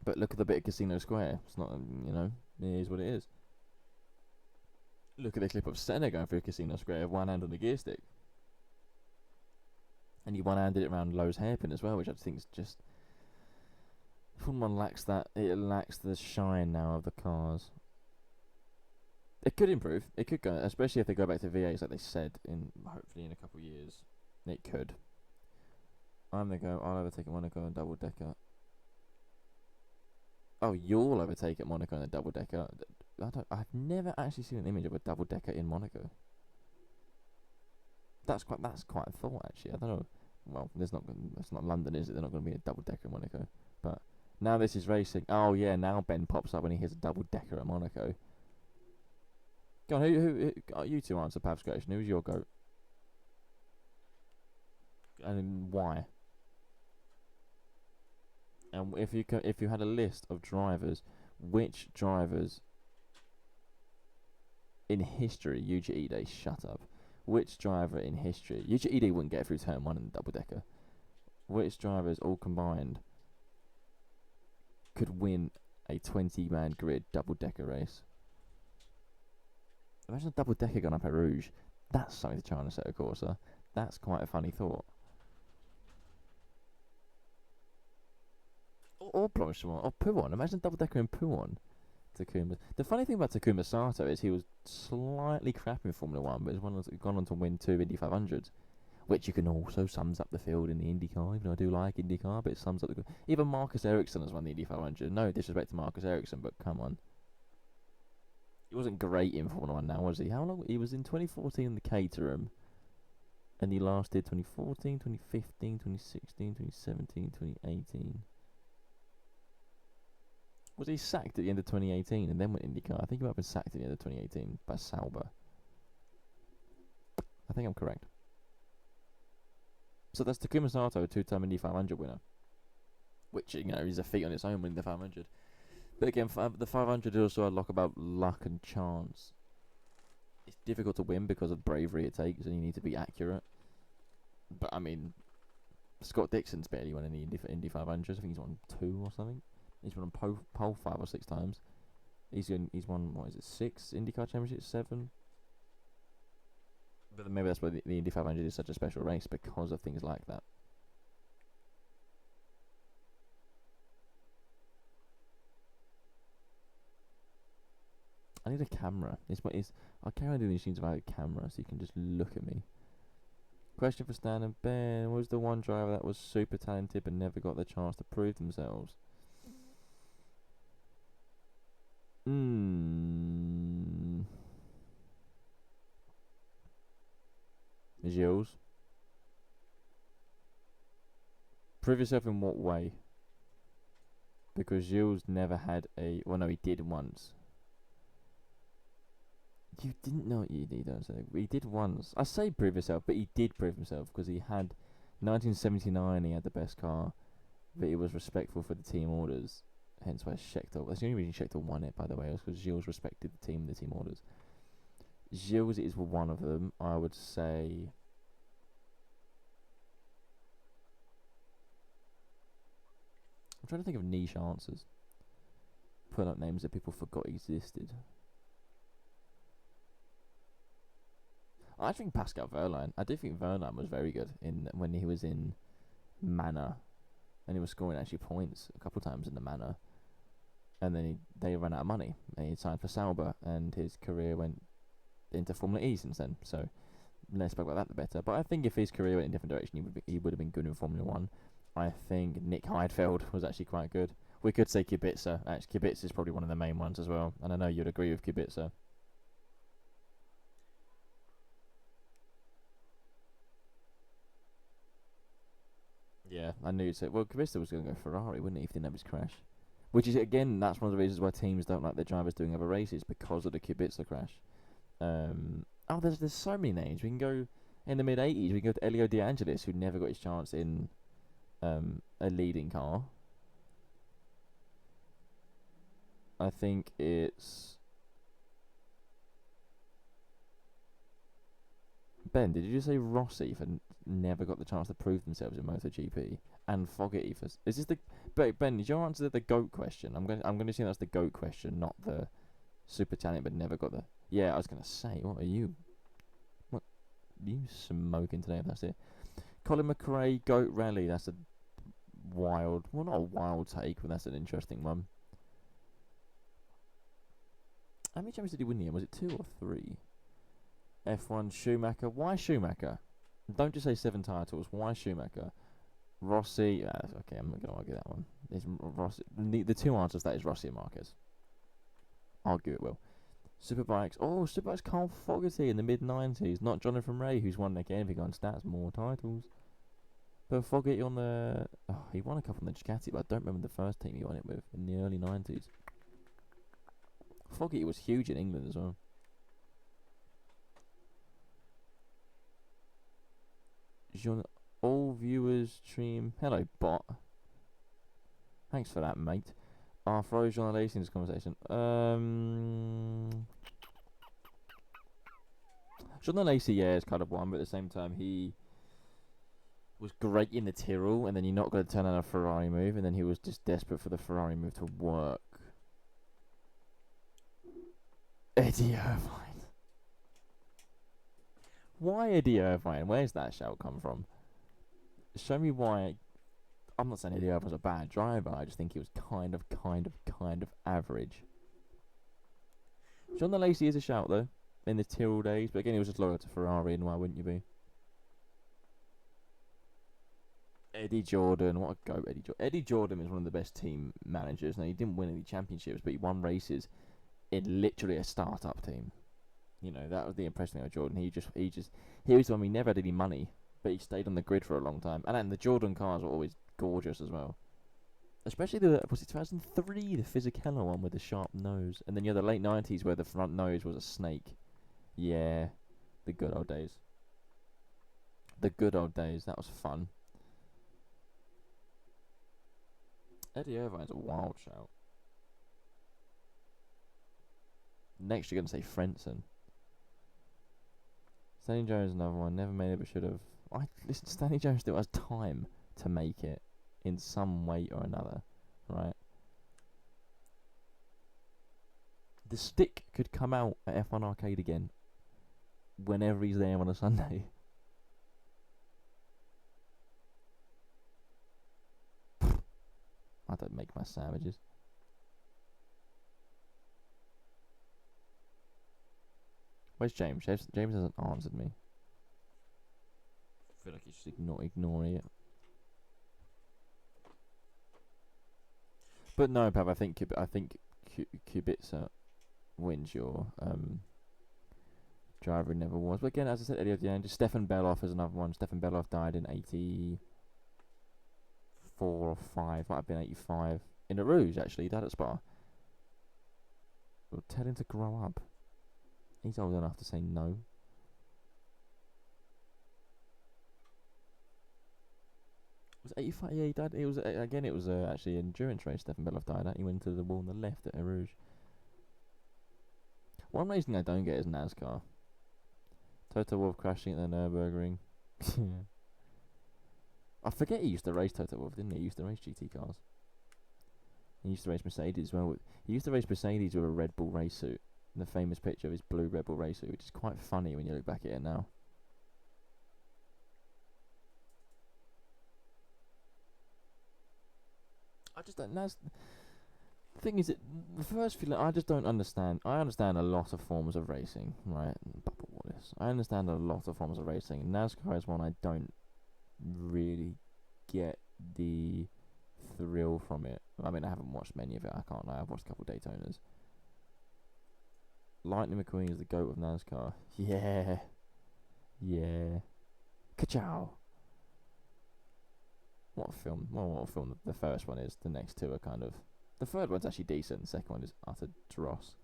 But look at the bit of Casino Square. It's not, it is what it is. Look at the clip of Senna going through Casino Square with one hand on the gear stick. And he one-handed it around Lowe's hairpin as well, which I think is just... Formula 1 lacks that. It lacks the shine now of the cars. It could improve. It could go, especially if they go back to V8s like they said in hopefully in a couple of years. It could. I'm gonna go. I'll overtake at Monaco and double decker. Oh, you'll overtake at Monaco and a double decker. I've never actually seen an image of a double decker in Monaco. That's quite a thought actually. I don't know. Well, it's not London, is it? They're not going to be a double decker in Monaco. But now this is racing. Oh yeah, now Ben pops up when he hears a double decker at Monaco. Go on, who you two answer Pav's question. Who's your goat? And why? And if you had a list of drivers, which drivers in history, Yuji Ide, shut up. Which driver in history, Yuji Ide wouldn't get through turn 1 in the double decker. Which drivers all combined could win a 20-man grid double decker race? Imagine a double decker going up at Rouge. That's something to try on a Assetto Corsa. That's quite a funny thought. Or Blanchimont, or Pouon. Imagine a double decker in Pouon. Takuma. The funny thing about Takuma Sato is he was slightly crap in Formula 1, but he's gone on to win 2 Indy 500s, which you can also sums up the field in the IndyCar. Even though I do like IndyCar, but it sums up the. Even Marcus Ericsson has won the Indy 500. No disrespect to Marcus Ericsson, but come on. He wasn't great in Formula 1 now, was he? How long? He was in 2014 in the Caterham, and he lasted 2014, 2015, 2016, 2017, 2018. Was he sacked at the end of 2018 and then went IndyCar? I think he might have been sacked at the end of 2018 by Sauber. I think I'm correct. So that's Takuma Sato, a 2-time Indy 500 winner. Which, you know, is a feat on its own winning the 500. But again, the 500 is also a lot about luck and chance. It's difficult to win because of the bravery it takes and you need to be accurate. But, I mean, Scott Dixon's barely won any Indy 500s. I think he's won 2 or something. He's won on pole 5 or 6 times. He's won, what is it, 6 IndyCar Championships, 7? But maybe that's why the Indy 500 is such a special race, because of things like that. I need a camera. I can't do these things without a camera, so you can just look at me. Question for Stan and Ben. What was the one driver that was super talented but never got the chance to prove themselves? Gilles. Prove yourself in what way? Because Gilles never had a. Well, no, he did once. You didn't know what you did, don't say. He did once. I say prove yourself, but he did prove himself because he had 1979. He had the best car, but he was respectful for the team orders. Hence why Scheckter. That's the only reason Scheckter won it, by the way, was because Gilles respected the team and the team orders. Gilles is one of them. I would say. I'm trying to think of niche answers. Putting up names that people forgot existed. I think Pascal Wehrlein. I do think Wehrlein was very good when he was in Manor, and he was scoring actually points a couple times in the Manor. And then they ran out of money, and he signed for Sauber, and his career went into Formula E since then. So less about that, the better. But I think if his career went in a different direction, he would have been good in Formula 1. I think Nick Heidfeld was actually quite good. We could say Kubica. Actually, Kubica is probably one of the main ones as well. And I know you'd agree with Kubica. Yeah, I knew you'd say. Well, Kubica was going to go Ferrari, wouldn't he, if he didn't have his crash? Which is, again, that's one of the reasons why teams don't like their drivers doing other races, because of the Kubica crash. There's so many names. We can go in the mid-80s. We can go to Elio De Angelis, who never got his chance in a leading car. I think it's... Ben, did you just say Rossi for never got the chance to prove themselves in MotoGP? And Fogarty for... Is this the... Ben, did your answer the GOAT question? I'm going to assume that's the GOAT question, not the super talent but never got the... Yeah, I was going to say, what are you smoking today if that's it? Colin McRae, GOAT Rally, that's a wild... Well, not a wild take, but that's an interesting one. How many championships did he win here? Was it 2 or 3? F1 Schumacher. Why Schumacher? Don't just say 7 titles. Why Schumacher? Rossi. Okay, I'm not going to argue that one. It's Rossi. The 2 answers that is Rossi and Marquez. Argue it will. Superbikes. Oh, Superbikes Carl Fogarty in the mid-90s. Not Jonathan Ray, who's won again if he got on stats more titles. But Fogarty on the... Oh, he won a couple on the Ducati, but I don't remember the first team he won it with in the early 90s. Fogarty was huge in England as well. All viewers stream. Hello, bot. Thanks for that, mate. Throw Jean Lacey in this conversation. Jean Lacey, yeah, is kind of one, but at the same time, he was great in the Tyrrell, and then you're not going to turn on a Ferrari move, and then he was just desperate for the Ferrari move to work. Eddie Irvine. Why Eddie Irvine? Where's that shout come from? Show me why. I'm not saying Eddie Irvine was a bad driver. I just think he was kind of average. John Lacey is a shout though in the Tyrrell days, but again he was just loyal to Ferrari, and why wouldn't you be? Eddie Jordan, what a go, Eddie Jordan. Eddie Jordan is one of the best team managers. Now he didn't win any championships, but he won races in literally a start-up team. You know, that was the impression of Jordan. He was the one. He never had any money, but he stayed on the grid for a long time. And then the Jordan cars were always gorgeous as well. Especially was it 2003, the Fisichella one with the sharp nose, and then you had the late 90s where the front nose was a snake. Yeah, the good old days. The good old days. That was fun. Eddie Irvine's a wild shout. Next, you're going to say Frentzen. Stanley Jones, another one. Never made it, but should have. Listen, Stanley Jones still has time to make it in some way or another, right? The stick could come out at F1 Arcade again whenever he's there on a Sunday. I don't make my sandwiches. Where's James? James hasn't answered me. I feel like he's just ignoring it. But no, Pav, I think Kubica wins your driver, never was. But again, as I said earlier at the end, just Stefan Beloff is another one. Stefan Beloff died in 84 or 5, might have been 85. In a Rouge, actually, he died at Spa. Well, tell him to grow up. He's old enough to say no. Was 85? Yeah, he died. It was again. It was actually an endurance race. Stefan Beloff died at. He went to the wall on the left at Eau Rouge. One reason I don't get is NASCAR. Toto Wolff crashing at the Nürburgring. I forget he used to race Toto Wolff, didn't he? He used to race GT cars. He used to race Mercedes as well. He used to race Mercedes with a Red Bull race suit. The famous picture of his blue Red Bull race suit, which is quite funny when you look back at it now. I just don't. The thing is, the first feeling I just don't understand. I understand a lot of forms of racing, right? Bubba Wallace. I understand a lot of forms of racing. NASCAR is one I don't really get the thrill from it. I mean, I haven't watched many of it. I can't lie. I've watched a couple of Daytonas. Lightning McQueen is the GOAT of NASCAR. Yeah. Yeah. Ka-chow. What a film. Well, what a film the first one is. The next two are kind of... The third one's actually decent. The second one is utter dross.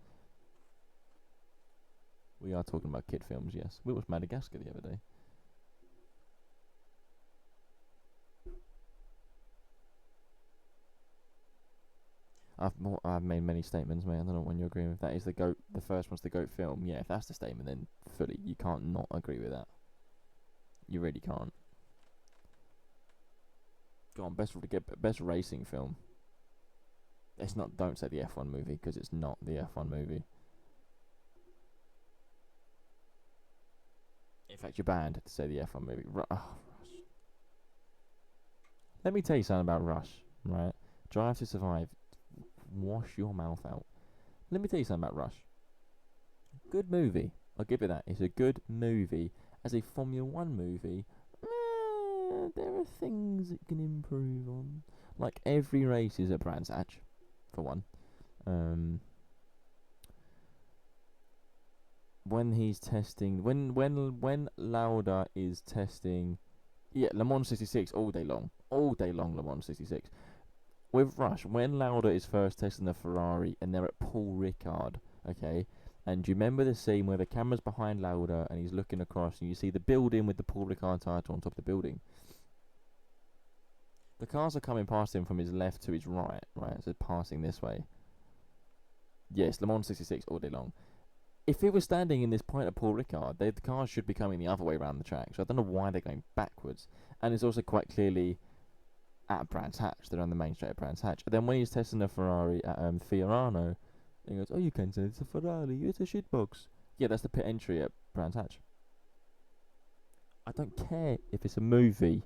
We are talking about kid films, yes. We watched Madagascar the other day. I've made many statements, mate. I don't know when you agree with that. Is the GOAT? The first one's the GOAT film. Yeah, if that's the statement, then fully you can't not agree with that. You really can't. Go on, best racing film. It's not. Don't say the F1 movie because it's not the F1 movie. In fact, you're banned to say the F1 movie. Rush. Let me tell you something about Rush. Right, Drive to Survive. Wash your mouth out. Let me tell you something about Rush. Good movie. I'll give it that. It's a good movie. As a Formula One movie, there are things it can improve on. Like every race is a Brands Hatch, for one. When he's testing, when Lauda is testing, yeah, Le Mans 66 all day long, Le Mans 66. With Rush, when Lauda is first testing the Ferrari and they're at Paul Ricard, okay, and do you remember the scene where the camera's behind Lauda and he's looking across and you see the building with the Paul Ricard title on top of the building? The cars are coming past him from his left to his right, so passing this way. Yes, Le Mans 66 all day long. If he was standing in this point at Paul Ricard, the cars should be coming the other way around the track, so I don't know why they're going backwards. And it's also quite clearly at Brands Hatch, they're on the main straight at Brands Hatch. And then when he's testing the Ferrari at Fiorano, he goes, "Oh, you can say it's a Ferrari, it's a shitbox." Yeah, that's the pit entry at Brands Hatch. I don't care if it's a movie.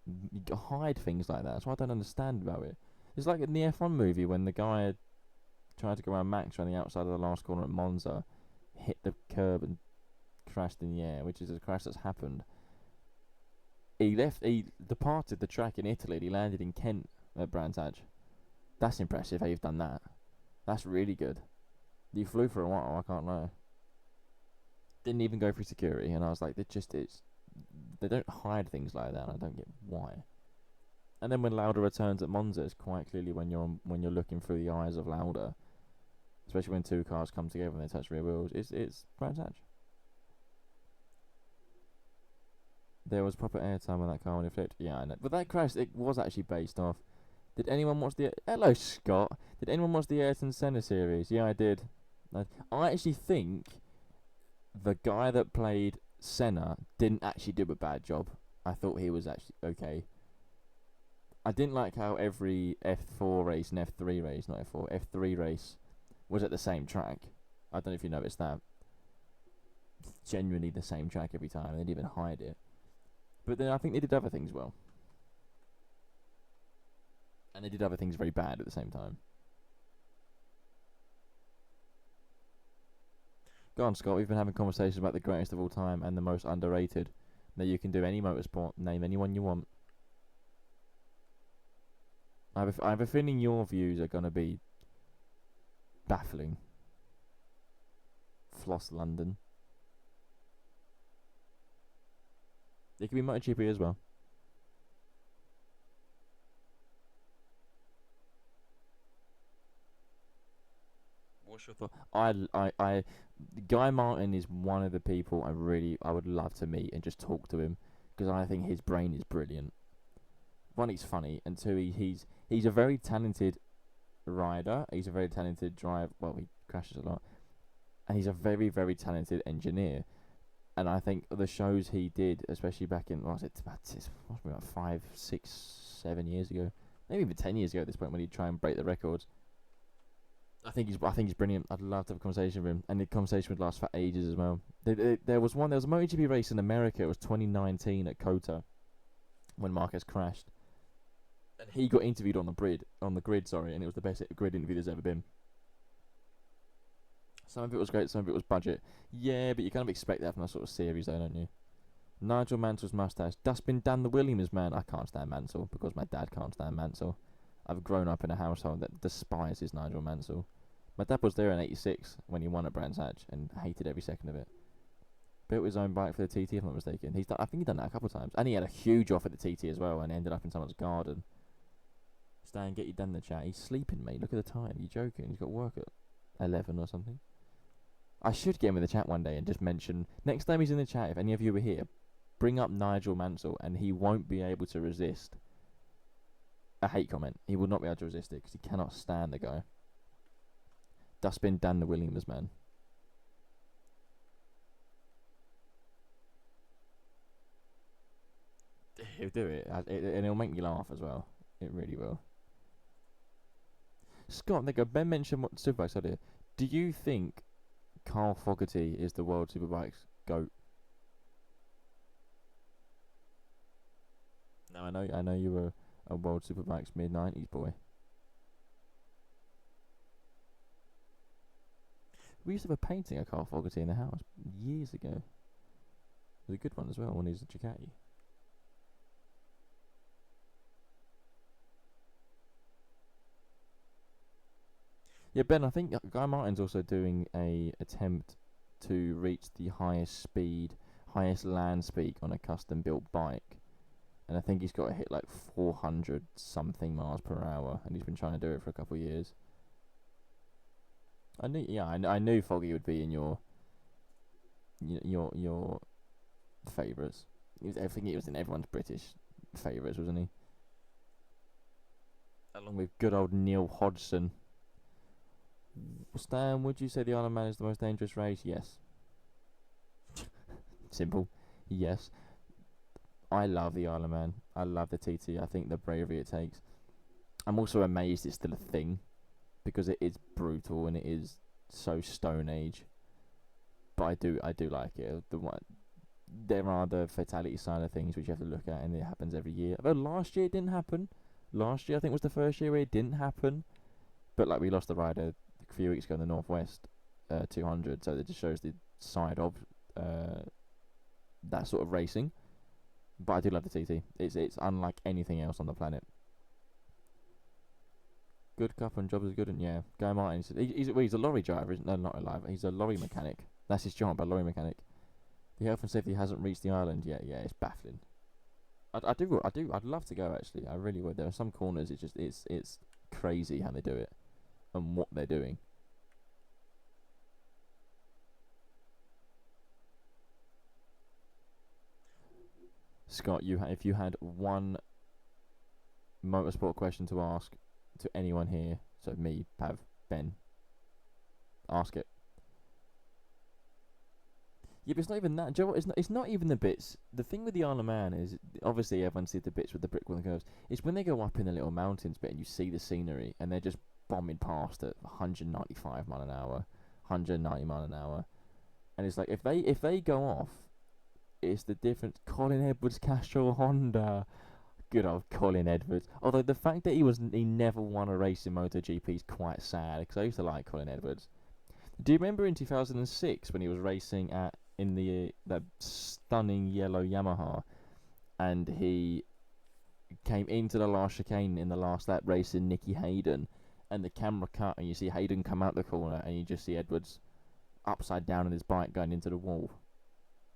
You hide things like that. That's what I don't understand about it. It's like in the F1 movie when the guy tried to go around Max on the outside of the last corner at Monza, hit the curb and crashed in the air, which is a crash that's happened. He departed the track in Italy and he landed in Kent at Brands Hatch. That's impressive how you've done that. That's really good. You flew for a while, I can't lie. Didn't even go through security, and I was like, they don't hide things like that, and I don't get why. And then when Lauda returns at Monza, it's quite clearly when you're looking through the eyes of Lauda, especially when two cars come together and they touch rear wheels. It's Brands Hatch. There was proper airtime on that car when it flipped. Yeah, I know. But that crash, it was actually based off. Did anyone watch the... Hello, Scott. Did anyone watch the Ayrton Senna series? Yeah, I did. I actually think the guy that played Senna didn't actually do a bad job. I thought he was actually okay. I didn't like how every F4 race and F3 race, not F4, F3 race was at the same track. I don't know if you noticed that. It's genuinely the same track every time. They didn't even hide it. But then I think they did other things well. And they did other things very bad at the same time. Go on, Scott. We've been having conversations about the greatest of all time and the most underrated. Now you can do any motorsport. Name anyone you want. I have a feeling your views are going to be baffling. Floss London. It could be MotoGP as well. What's your thought? Guy Martin is one of the people I would love to meet and just talk to him, because I think his brain is brilliant. One, he's funny, and two, he's a very talented rider. He's a very talented driver. Well, he crashes a lot, and he's a very, very talented engineer. And I think the shows he did, especially back in it must be about 5, 6, 7 years ago, maybe even 10 years ago at this point, when he'd try and break the records. I think he's brilliant. I'd love to have a conversation with him, and the conversation would last for ages as well. There was a MotoGP race in America. It was 2019 at COTA when Marquez crashed, and he got interviewed on the grid, and it was the best grid interview there's ever been. Some of it was great, some of it was budget. Yeah, but you kind of expect that from that sort of series, though, don't you? Nigel Mansell's mustache. Dustbin Dan the Williams, man. I can't stand Mansell because my dad can't stand Mansell. I've grown up in a household that despises Nigel Mansell. My dad was there in '86 when he won at Brands Hatch and hated every second of it. Built his own bike for the TT, if I'm not mistaken. I think he's done that a couple of times. And he had a huge offer at the TT as well and ended up in someone's garden. Stan, get you done in the chat. He's sleeping, mate. Look at the time. You joking? He's got work at 11 or something. I should get him in the chat one day and just mention, next time he's in the chat, if any of you are here, bring up Nigel Mansell and he won't be able to resist a hate comment. He will not be able to resist it because he cannot stand the guy. Dustbin Dan the Williams, man. He'll do it, and it'll make me laugh as well. It really will. Scott, there you go. Ben mentioned what Superbikes earlier. Do you think Carl Fogarty is the World Superbikes GOAT? No, I know you were a World Superbikes mid-90s boy. We used to have a painting of Carl Fogarty in the house years ago. It was a good one as well when he was a Ducati. Yeah, Ben, I think Guy Martin's also doing a attempt to reach the highest speed, highest land speed on a custom built bike. And I think he's got to hit like 400 something miles per hour, and he's been trying to do it for a couple of years. I knew Foggy would be in your favourites. I think he was in everyone's British favourites, wasn't he? Along with good old Neil Hodgson. Stan, would you say the Isle of Man is the most dangerous race? Yes. Simple. Yes. I love the Isle of Man. I love the TT. I think the bravery it takes. I'm also amazed it's still a thing, because it is brutal and it is so Stone Age. But I do like it. There are the fatality side of things which you have to look at, and it happens every year. Although last year it didn't happen. Last year I think was the first year where it didn't happen. But like, we lost the rider a few weeks ago in the Northwest 200, so that just shows the side of that sort of racing. But I do love the TT. It's unlike anything else on the planet. Good cup and job is good, and yeah, Guy Martin. He's a lorry driver, isn't? No, not a driver. He's a lorry mechanic. That's his job, a lorry mechanic. The health and safety hasn't reached the island yet. Yeah, it's baffling. I'd love to go, actually. I really would. There are some corners. It's crazy how they do it and what they're doing. Scott, if you had one motorsport question to ask to anyone here, so me, Pav, Ben, ask it. Yeah, but it's not even that. Do you know what? It's not even the bits. The thing with the Isle of Man is, obviously everyone sees the bits with the brick wall and curves. It's when they go up in the little mountains bit and you see the scenery and they're just bombing past at 195 mile an hour, 190 mile an hour, and it's like, if they go off, it's the difference. Colin Edwards, Castrol Honda. Good old Colin Edwards. Although the fact that he never won a race in MotoGP is quite sad, because I used to like Colin Edwards. Do you remember in 2006 when he was racing in that stunning yellow Yamaha, and he came into the last chicane in the last lap racing Nicky Hayden, and the camera cut and you see Hayden come out the corner and you just see Edwards upside down on his bike going into the wall?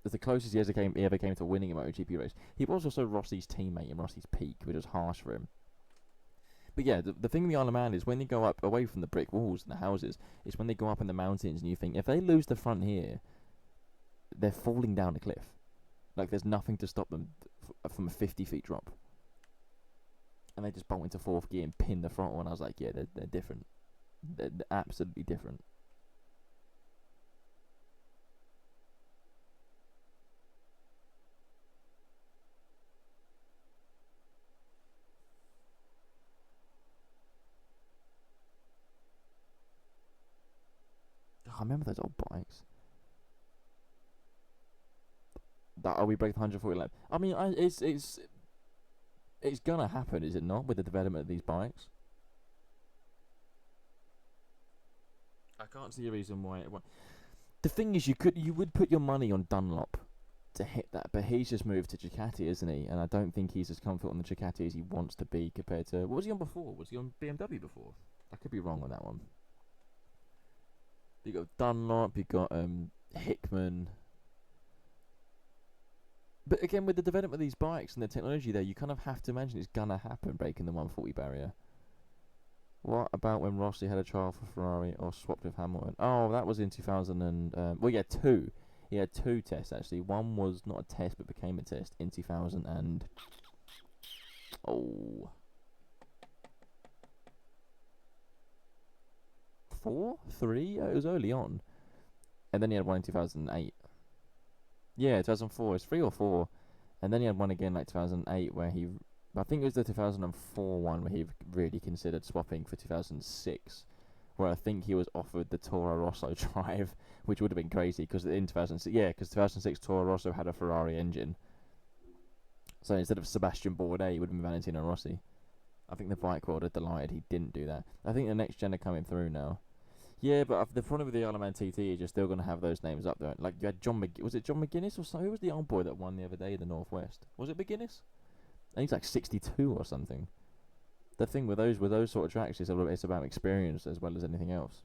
It's the closest he ever came to winning a MotoGP race. He was also Rossi's teammate in Rossi's peak, which was harsh for him. But yeah, the thing with the Isle of Man is, when they go up away from the brick walls and the houses, it's when they go up in the mountains and you think, if they lose the front here, they're falling down a cliff. Like, there's nothing to stop them from a 50 feet drop. And they just bolt into fourth gear and pin the throttle, and I was like, yeah, they're different. They're absolutely different. I remember those old bikes. We break the 140 lap. I mean, it's gonna happen, is it not, with the development of these bikes? I can't see a reason why it won't. The thing is, you would put your money on Dunlop to hit that, but he's just moved to Ducati, isn't he? And I don't think he's as comfortable on the Ducati as he wants to be compared to... What was he on before? Was he on BMW before? I could be wrong on that one. You got Dunlop, you got Hickman. But again, with the development of these bikes and the technology there, you kind of have to imagine it's gonna happen, breaking the 140 barrier. What about when Rossi had a trial for Ferrari or swapped with Hamilton? Oh, that was in 2000 and... well, yeah, two. He had two tests, actually. One was not a test, but became a test in 2000 and... Oh... 4? 3? It was early on. And then he had one in 2008. Yeah, 2004. It's 3 or 4. And then he had one again like 2008 where he... I think it was the 2004 one where he really considered swapping for 2006, where I think he was offered the Toro Rosso drive, which would have been crazy, because in 2006, yeah, because 2006 Toro Rosso had a Ferrari engine. So instead of Sebastian Bourdais, it would have been Valentino Rossi. I think the bike world are delighted he didn't do that. I think the next gen are coming through now. Yeah, but the problem with the Isle of Man TT is you're still going to have those names up there. Like you had was it John McGuinness or something? Who was the old boy that won the other day in the Northwest? Was it McGuinness? And he's like 62 or something. The thing with those sort of tracks is it's about experience as well as anything else.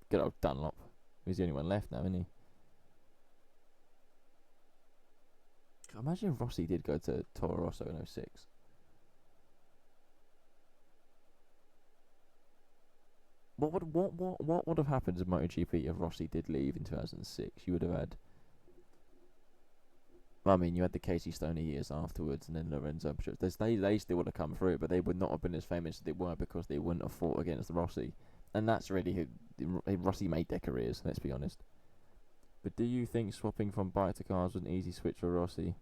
Good old Dunlop. He's the only one left now, isn't he? Imagine if Rossi did go to Toro Rosso in 06. What would have happened to MotoGP if Rossi did leave in 2006? You would have had. I mean, you had the Casey Stoney years afterwards, and then Lorenzo. They still would have come through, but they would not have been as famous as they were because they wouldn't have fought against Rossi, and that's really who Rossi made their careers. Let's be honest. But do you think swapping from bike to cars was an easy switch for Rossi?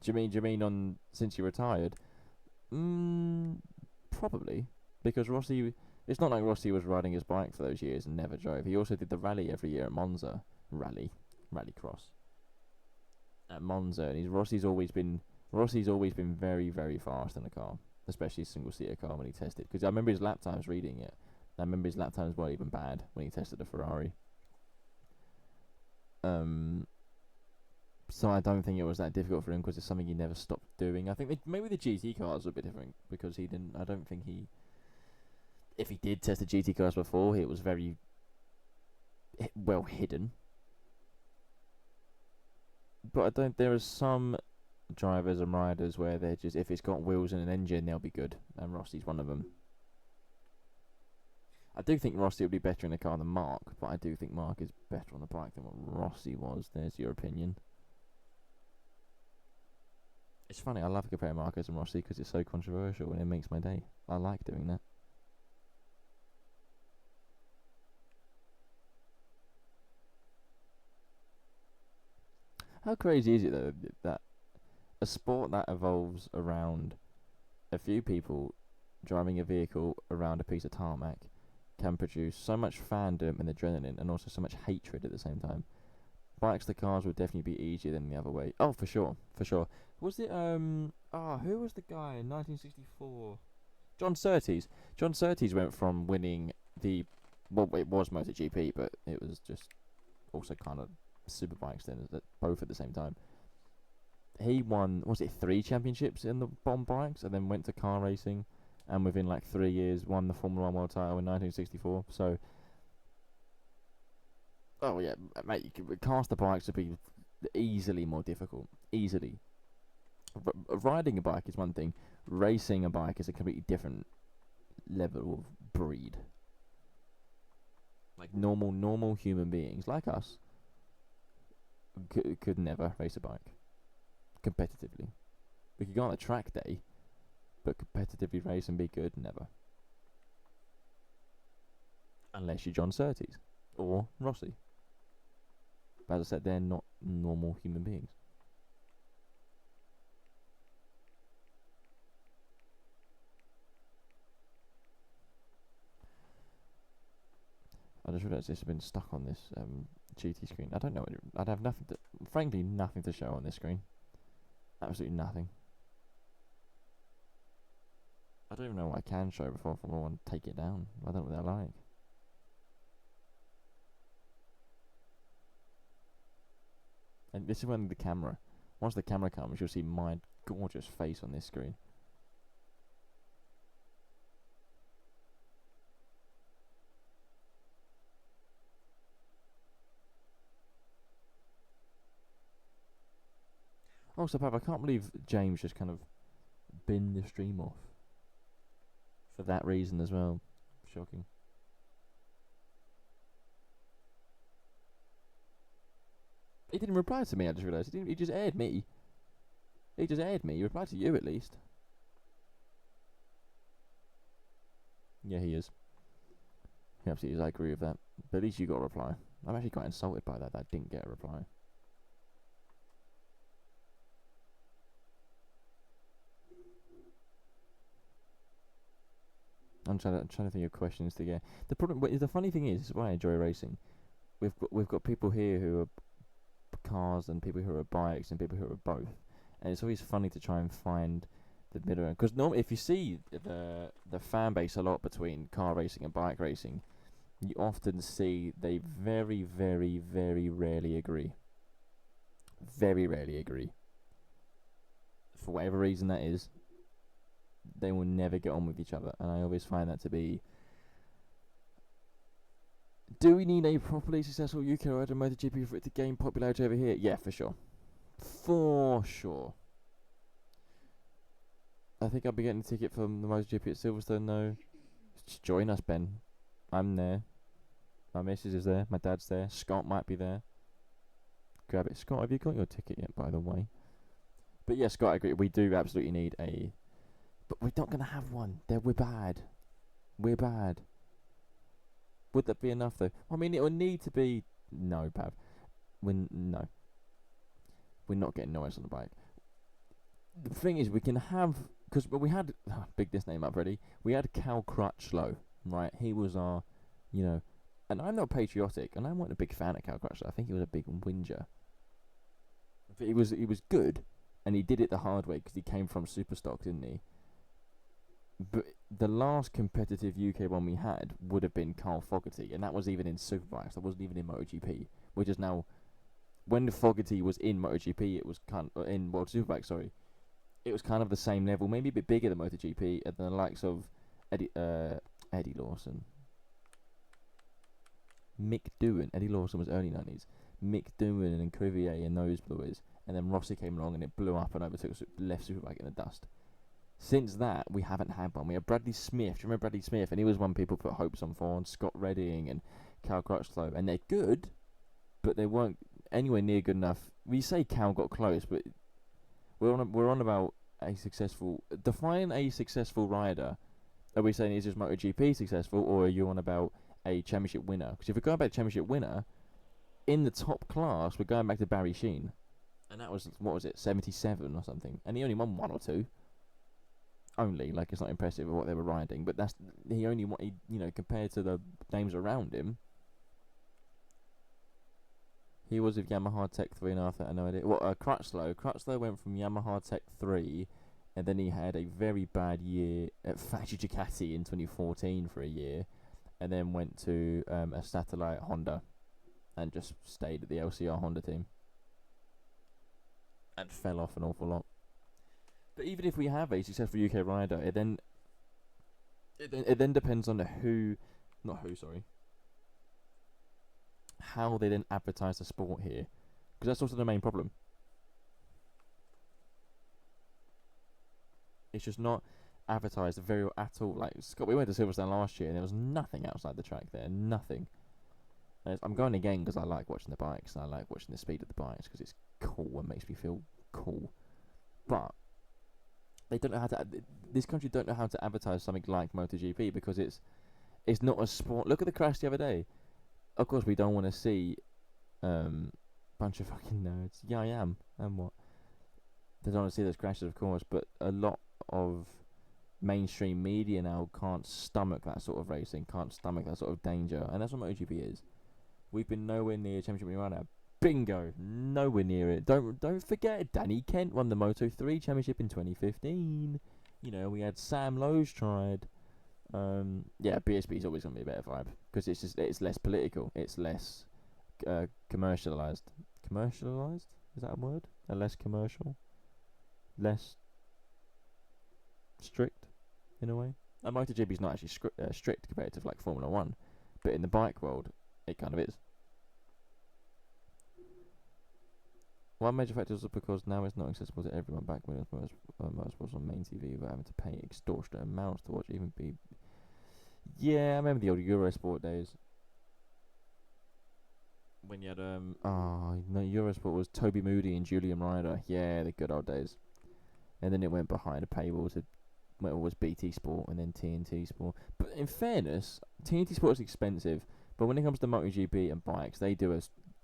Do you mean on since he retired? Probably because Rossi. It's not like Rossi was riding his bike for those years and never drove. He also did the rally every year at Monza, rallycross at Monza, and Rossi's always been very very fast in a car, especially a single seater car when he tested. Because I remember his lap times reading it. I remember his lap times weren't even bad when he tested a Ferrari. So I don't think it was that difficult for him because it's something he never stopped doing. I think maybe the GT cars were a bit different because he didn't. I don't think he. If he did test the GT cars before, it was very well hidden. But I don't. There are some drivers and riders where they're just if it's got wheels and an engine, they'll be good, and Rossi's one of them. I do think Rossi would be better in the car than Mark, but I do think Mark is better on the bike than what Rossi was. There's your opinion. It's funny, I love comparing Marquez and Rossi because it's so controversial and it makes my day. I like doing that. How crazy is it though that a sport that evolves around a few people driving a vehicle around a piece of tarmac can produce so much fandom and adrenaline and also so much hatred at the same time? Bikes to cars would definitely be easier than the other way. Oh, for sure, for sure. Was it who was the guy in 1964? John Surtees. John Surtees went from winning the it was MotoGP, but it was just also kind of superbikes then, both at the same time. He won, was it 3 championships in the bomb bikes, and then went to car racing, and within like 3 years won the Formula 1 World title in 1964. So oh yeah, mate, you could cast the bikes would be easily more difficult. Easily. Riding a bike is one thing. Racing a bike is a completely different level of breed. Like normal human beings like us could never race a bike competitively. We could go on a track day, but competitively race and be good, never. Unless you're John Surtees or Rossi. But as I said, they're not normal human beings. I just realised this has been stuck on this GT screen. I don't know. I'd have frankly, nothing to show on this screen. Absolutely nothing. I don't even know what I can show before I want to take it down. I don't know what they're like. And this is when the camera. Once the camera comes, you'll see my gorgeous face on this screen. Also, Pav, I can't believe James just kind of binned the stream off. For that reason as well. Shocking. He didn't reply to me, I just realised. He just aired me. He just aired me. He replied to you, at least. Yeah, he is. He absolutely is. I agree with that. But at least you got a reply. I'm actually quite insulted by that I didn't get a reply. I'm trying to think of questions to get. The funny thing is why I enjoy racing. We've got people here who are cars and people who are bikes and people who are both, and it's always funny to try and find the middle. Because normally, if you see the fan base a lot between car racing and bike racing, you often see they very, very, very rarely agree. Very rarely agree. For whatever reason that is, they will never get on with each other, and I always find that to be. Do we need a properly successful UK rider in MotoGP for it to gain popularity over here? Yeah, for sure. For sure. I think I'll be getting a ticket from the MotoGP at Silverstone though. Just join us, Ben. I'm there. My missus is there. My dad's there. Scott might be there. Grab it. Scott, have you got your ticket yet, by the way? But yeah, Scott, I agree. We do absolutely need a... But we're not going to have one. We're bad. We're bad. Would that be enough, though? I mean, it would need to be... No, Pav. No. We're not getting noise on the bike. The thing is, we can have... Because we had... big this name up already. We had Cal Crutchlow, right? He was our, And I'm not patriotic, and I wasn't a big fan of Cal Crutchlow. I think he was a big whinger. But he was good, and he did it the hard way, because he came from Superstock, didn't he? But the last competitive UK one we had would have been Carl Fogarty, and that was even in Superbikes. That wasn't even in MotoGP, which is now... When Fogarty was in MotoGP, it was in World Superbike, sorry. It was kind of the same level, maybe a bit bigger than MotoGP, and the likes of Eddie Lawson. Mick Doohan. Eddie Lawson was early 90s. Mick Doohan and Crivier and those boys. And then Rossi came along and it blew up and overtook left Superbike in the dust. Since that, we haven't had one. We had Bradley Smith. Do you remember Bradley Smith? And he was one people put hopes on for. And Scott Redding and Cal Crutchlow. And they're good, but they weren't anywhere near good enough. We say Cal got close, but we're on about a successful... Define a successful rider. Are we saying is just MotoGP successful, or are you on about a championship winner? Because if we're going back to championship winner, in the top class, we're going back to Barry Sheene. And that was, 77 or something. And he only won one or two. Only, like, it's not impressive what they were riding. But he only won, compared to the names around him. He was with Yamaha Tech 3 and after, I had no idea. Crutchlow went from Yamaha Tech 3, and then he had a very bad year at Factory Ducati in 2014 for a year, and then went to a satellite Honda, and just stayed at the LCR Honda team. And fell off an awful lot. But even if we have a successful UK rider, it then depends on how they then advertise the sport here, because that's also the main problem. It's just not advertised very well at all. Like, Scott, we went to Silverstone last year and there was nothing outside the track there, nothing. And I'm going again because I like watching the bikes and I like watching the speed of the bikes because it's cool and makes me feel cool. But they don't know how to. This country don't know how to advertise something like MotoGP because it's not a sport. Look at the crash the other day. Of course, we don't want to see bunch of fucking nerds. Yeah, I am. And what? They don't want to see those crashes, of course, but a lot of mainstream media now can't stomach that sort of racing, can't stomach that sort of danger, and that's what MotoGP is. We've been nowhere near championship right now. Bingo, nowhere near it. Don't forget, Danny Kent won the Moto3 championship in 2015. We had Sam Lowe's tried. Yeah, BSB is always gonna be a better vibe because it's less political, it's less commercialized. Commercialized, is that a word? Less commercial, less strict in a way. MotoGP is not actually strict compared to like Formula 1, but in the bike world, it kind of is. One major factor is because now it's not accessible to everyone. Back when it was motorsports on main TV, without having to pay extortionate amounts to watch, even be. Yeah, I remember the old Eurosport days. When you had Eurosport was Toby Moody and Julian Ryder. Yeah, the good old days. And then it went behind a paywall to when it was BT Sport and then TNT Sport. But in fairness, TNT Sport is expensive, but when it comes to MotoGP and bikes, they do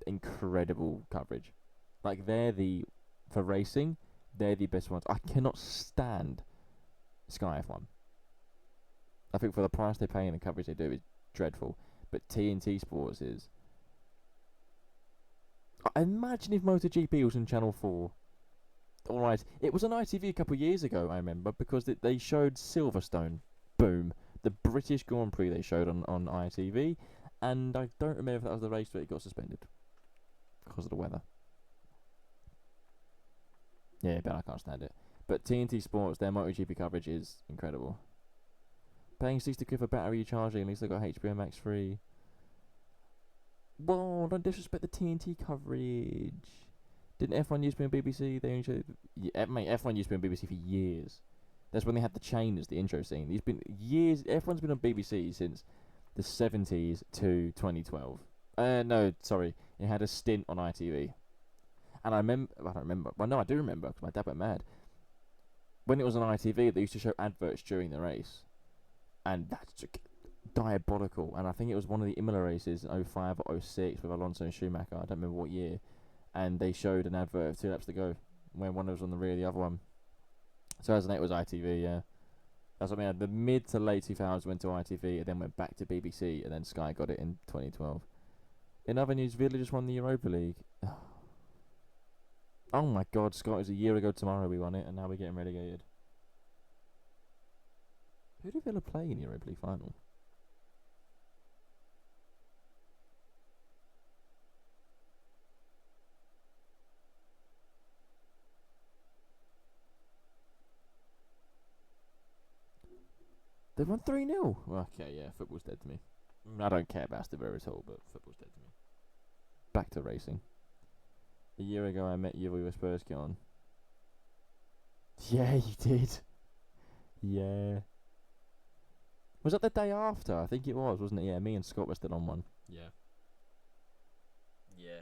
incredible coverage. Like for racing, they're the best ones. I cannot stand Sky F1. I think for the price they pay and the coverage they do is dreadful. But TNT Sports is. Imagine if MotoGP was on Channel 4. All right, it was on ITV a couple of years ago. I remember because they showed Silverstone. Boom, the British Grand Prix they showed on ITV, and I don't remember if that was the race, but it got suspended because of the weather. Yeah, but I can't stand it. But TNT Sports, their MotoGP coverage is incredible. Paying 60 quid for battery charging, at least they got HBO Max free. Whoa, don't disrespect the TNT coverage. Didn't F1 used to be on BBC? They only showed... Yeah, mate, F1 used to be on BBC for years. That's when they had the chain as the intro scene. It's been years... F1's been on BBC since the 70s to 2012. No, sorry. It had a stint on ITV. And I don't remember. Well, no, I do remember, because my dad went mad. When it was on ITV, they used to show adverts during the race. And that's just diabolical. And I think it was one of the Imola races in 05 or 06 with Alonso and Schumacher. I don't remember what year. And they showed an advert of 2 laps to go, when one was on the rear of the other one. 2008 was ITV, yeah. That's what I mean. The mid to late 2000s went to ITV, and then went back to BBC, and then Sky got it in 2012. In other news, Villa just won the Europa League. Oh my God, Scott! It was a year ago tomorrow we won it, and now we're getting relegated. Who did Villa play in the Europa League final? They won 3-0. Okay, yeah, football's dead to me. I don't care about Villa at all, but football's dead to me. Back to racing. A year ago I met you, we were Spurs get on. Yeah, you did. Yeah. Was that the day after? I think it was, wasn't it? Yeah, me and Scott were still on one. Yeah. Yeah.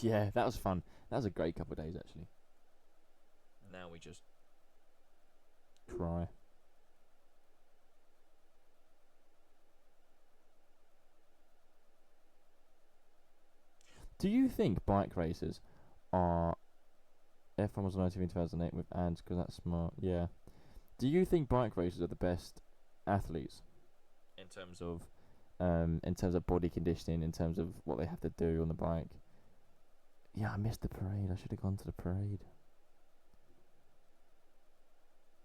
Yeah, that was fun. That was a great couple of days, actually. Now we just cry. Do you think bike races are... F1 was on ITV in 2008 with ads, because that's smart. Yeah. Do you think bike racers are the best athletes in terms of body conditioning, in terms of what they have to do on the bike? Yeah, I missed the parade. I should have gone to the parade.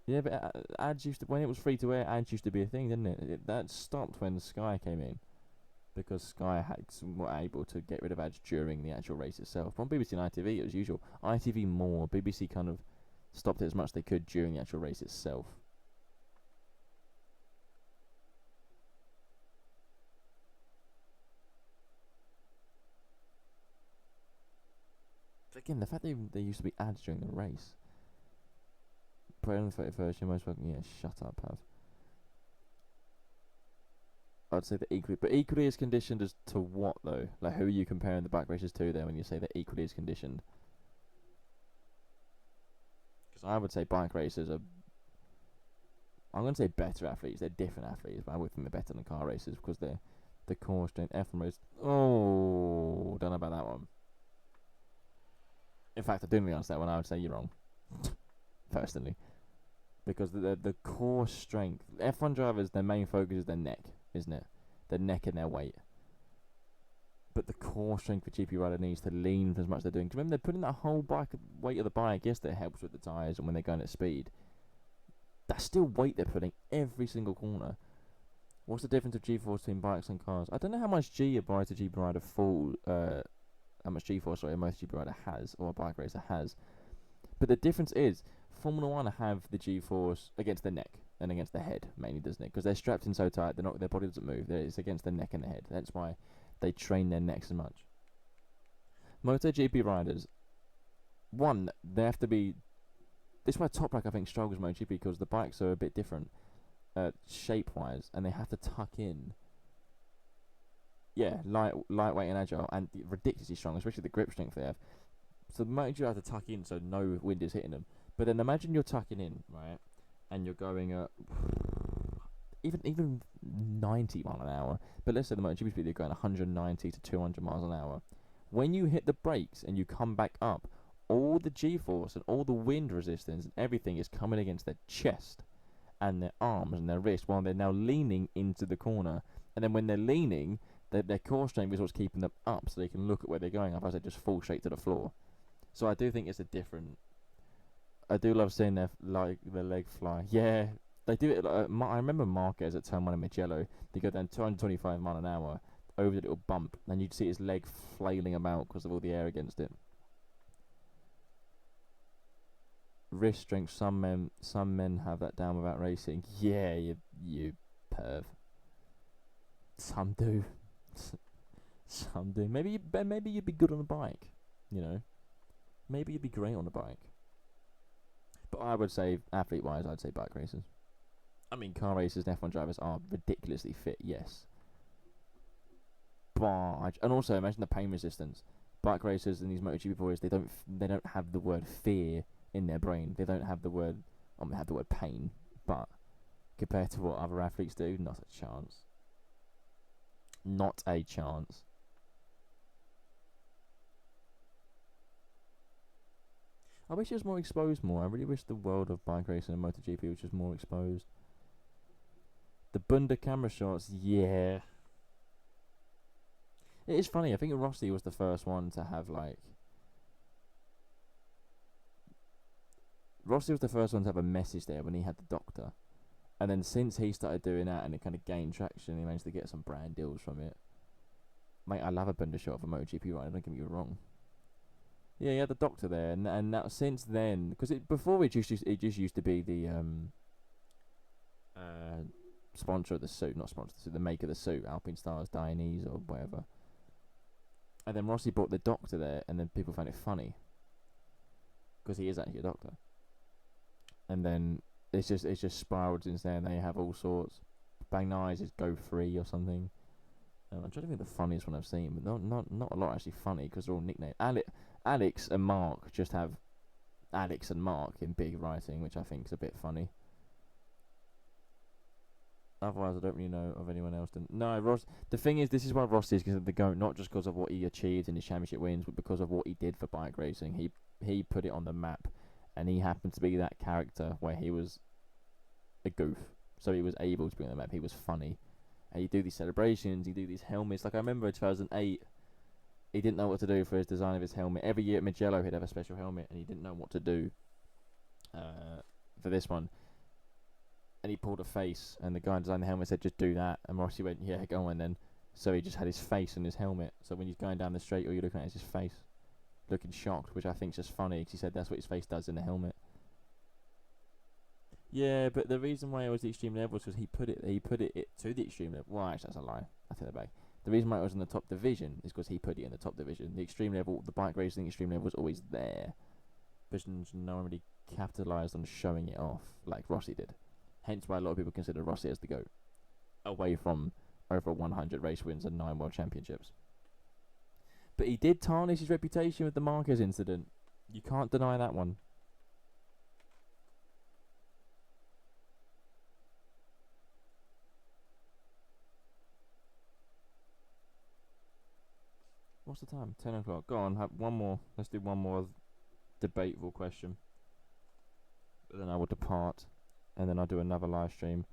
Yeah, but ads used to, when it was free to air, ads used to be a thing, didn't it? That stopped when Sky came in, because Sky were able to get rid of ads during the actual race itself. On BBC and ITV, it was usual. ITV more. BBC kind of stopped it as much as they could during the actual race itself. But again, the fact that there used to be ads during the race. Pray on the 31st, you're most welcome. Yeah, shut up, Pav. I'd say they're equally as conditioned as to what, though? Like, who are you comparing the bike races to there when you say they're equally as conditioned? Because I would say bike racers are... I'm going to say better athletes. They're different athletes, but I would think they're better than car racers because they're the core strength. F1 race... Oh, don't know about that one. In fact, I didn't really answer that one. I would say you're wrong. Personally. Because the core strength... F1 drivers, their main focus is their neck, isn't it? Their neck and their weight. But the core strength for GP rider needs to lean for as much as they're doing. Because remember, they're putting that whole weight of the bike. Yes, that helps with the tyres and when they're going at speed. That's still weight they're putting every single corner. What's the difference of G-force between bikes and cars? I don't know how much G a GP rider how much G-force, sorry, a MotoGP rider has, or a bike racer has. But the difference is, Formula 1 have the G-force against their neck and against their head, mainly, doesn't it? Because they're strapped in so tight, their body doesn't move. It's against their neck and their head. That's why they train their necks as much. MotoGP riders, one, they have to be... This is why Top Rack, I think, struggles MotoGP, because the bikes are a bit different, shape-wise, and they have to tuck in. Yeah, lightweight and agile, and ridiculously strong, especially the grip strength they have. So the MotoGP have to tuck in so no wind is hitting them. But then imagine you're tucking in, right, and you're going at even 90 miles an hour. But let's say the MotoGP speed, you're going 190 to 200 miles an hour. When you hit the brakes and you come back up, all the G-force and all the wind resistance and everything is coming against their chest and their arms and their wrists while they're now leaning into the corner. And then when they're leaning, their core strength is what's keeping them up, so they can look at where they're going. Otherwise, they just fall straight to the floor. So I do think it's a different. I do love seeing their leg fly. Yeah, they do it. I remember Marquez at turn 1 in Mugello. They go down 225 mile an hour over the little bump, and you'd see his leg flailing about because of all the air against it. Wrist strength. Some men have that down without racing. Yeah, you perv. Some do. Some do. Maybe you'd be good on a bike. You know, maybe you'd be great on a bike. But I would say, athlete-wise, I'd say bike racers. I mean, car racers and F1 drivers are ridiculously fit, yes. But and also imagine the pain resistance. Bike racers and these MotoGP boys, they don't have the word fear in their brain. They don't have the word. They have the word pain, but compared to what other athletes do, not a chance. Not a chance. I wish it was more exposed more. I really wish the world of bike racing and MotoGP was just more exposed. The Bunda camera shots, yeah. It is funny. I think Rossi was the first one to have Rossi was the first one to have a message there when he had the doctor. And then since he started doing that and it kind of gained traction, he managed to get some brand deals from it. Mate, I love a Bunda shot for MotoGP rider, don't get me wrong. Yeah, he had the doctor there, and now since then, because before it just used to be the sponsor of the suit, not sponsor, the maker of the suit, Alpine Stars, Dainese or whatever. And then Rossi brought the doctor there, and then people found it funny because he is actually a doctor. And then it's just spiraled since then. They have all sorts. Bang Eyes is Go Free or something. I'm trying to think of the funniest one I've seen, but not a lot actually funny because they're all nicknames. Alex and Mark just have Alex and Mark in big writing, which I think is a bit funny. Otherwise, I don't really know of anyone else. No, Ross. The thing is, this is why Rossi is considered the GOAT, not just because of what he achieved in his championship wins, but because of what he did for bike racing. He put it on the map, and he happened to be that character where he was a goof, so he was able to be on the map. He was funny. And he'd do these celebrations, he'd do these helmets. Like I remember in 2008, he didn't know what to do for his design of his helmet. Every year at Mugello, he'd have a special helmet, and he didn't know what to do for this one. And he pulled a face, and the guy who designed the helmet said, just do that. And Rossi went, yeah, go on then. So he just had his face on his helmet. So when he's going down the straight, all you're looking at is his face, looking shocked, which I think is just funny, because he said that's what his face does in the helmet. Yeah, but the reason why it was the extreme level was because he put it to the extreme level. Well, actually, that's a lie. I take that back. The reason why it was in the top division is because he put it in the top division. The extreme level, the bike racing extreme level was always there. But no one really capitalised on showing it off like Rossi did. Hence why a lot of people consider Rossi as the GOAT. Away from over 100 race wins and 9 world championships. But he did tarnish his reputation with the Marquez incident. You can't deny that one. What's the time? 10 o'clock. Go on, have one more. Let's do one more debatable question. But then I will depart. And then I'll do another live stream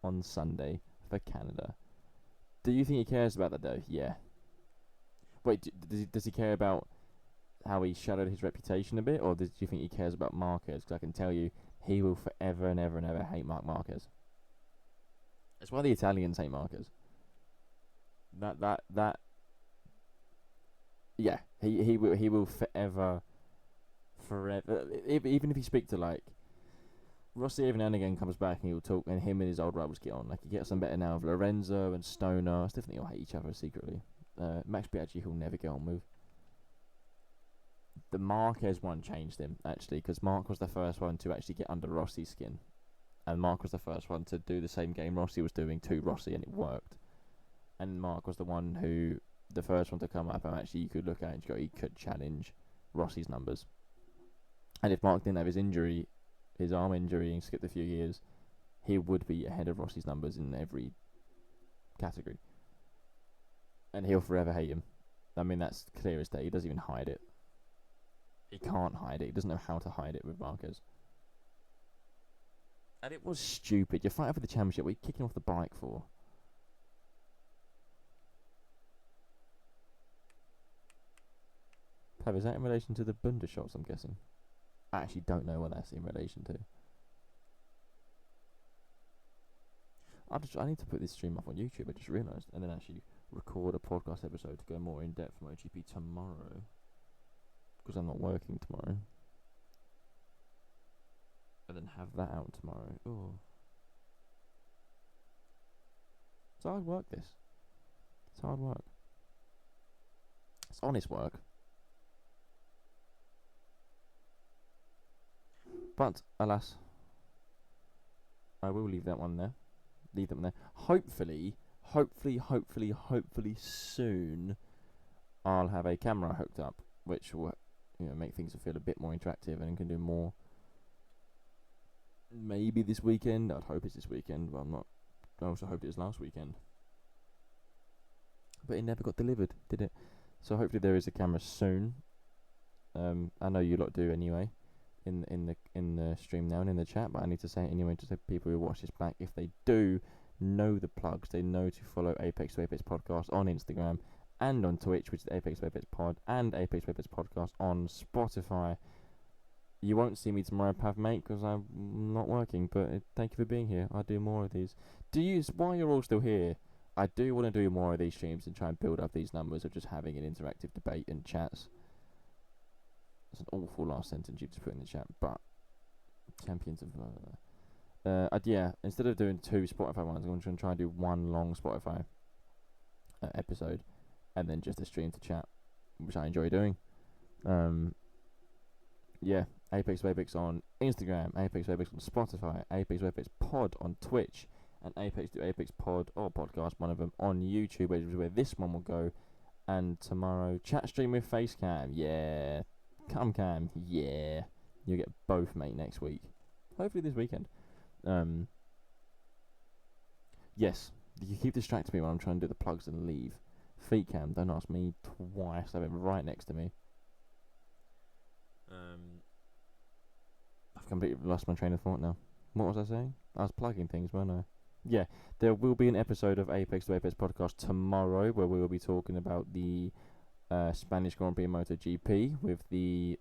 on Sunday for Canada. Do you think he cares about that though? Yeah. Wait, does he care about how he shadowed his reputation a bit? Or do you think he cares about Marquez? Because I can tell you, he will forever and ever and ever hate Marc Marquez. That's why the Italians hate Marquez. That yeah, he will forever, even if you speak to like Rossi every now and again comes back and he'll talk, and him and his old rivals get on. Like he gets on better now with Lorenzo and Stoner. I still think they'll hate each other secretly. Max Biaggi he'll never get on with. The Marquez one changed him actually, because Marc was the first one to actually get under Rossi's skin, and Marc was the first one to do the same game Rossi was doing to Rossi, and it worked. And Marc was the first one to come up and actually you could look at and go, he could challenge Rossi's numbers. And if Marc didn't have his arm injury and skipped a few years, he would be ahead of Rossi's numbers in every category. And he'll forever hate him. I mean, that's clear as day. He doesn't even hide it. He can't hide it. He doesn't know how to hide it with Marquez. And it was stupid. You're fighting for the championship. What are you kicking off the bike for? Pav, is that in relation to the Bundeshots, I'm guessing? I actually don't know what that's in relation to. I need to put this stream up on YouTube, I just realised, and then actually record a podcast episode to go more in depth for MotoGP tomorrow. Because I'm not working tomorrow. And then have that out tomorrow. Oh. It's hard work, this. It's hard work. It's honest work. But, alas, I will leave that one there. Leave them there. Hopefully soon I'll have a camera hooked up, which will, make things feel a bit more interactive and can do more. Maybe this weekend. I'd hope it's this weekend, but I'm not. I also hoped it was last weekend, but it never got delivered, did it? So hopefully there is a camera soon. I know you lot do anyway, in the stream now and in the chat, but I need to say it anyway, just so people who watch this back, if they do know the plugs, they know to follow Apex to Apex Podcast on Instagram and on Twitch, which is Apex to Apex Pod, and Apex to Apex Podcast on Spotify. You won't see me tomorrow, Pav, mate, because I'm not working, but thank you for being here. I'll do more of these. While you're all still here, I do want to do more of these streams and try and build up these numbers of just having an interactive debate and chats. That's an awful last sentence you've just put in the chat, but champions of... instead of doing 2 Spotify ones, I'm going to try and do 1 long Spotify episode, and then just a stream to chat, which I enjoy doing. Apex to Apex on Instagram, Apex to Apex on Spotify, Apex to Apex Pod on Twitch, and Apex to Apex Pod or Podcast, one of them, on YouTube, which is where this one will go. And tomorrow, chat stream with Facecam, yeah. Cam, yeah. You'll get both, mate, next week. Hopefully this weekend. Yes, you keep distracting me when I'm trying to do the plugs and leave. Feet cam, don't ask me twice. They've been right next to me. I've completely lost my train of thought now. What was I saying? I was plugging things, weren't I? Yeah, there will be an episode of Apex to Apex Podcast tomorrow where we will be talking about the Spanish Grand Prix MotoGP with a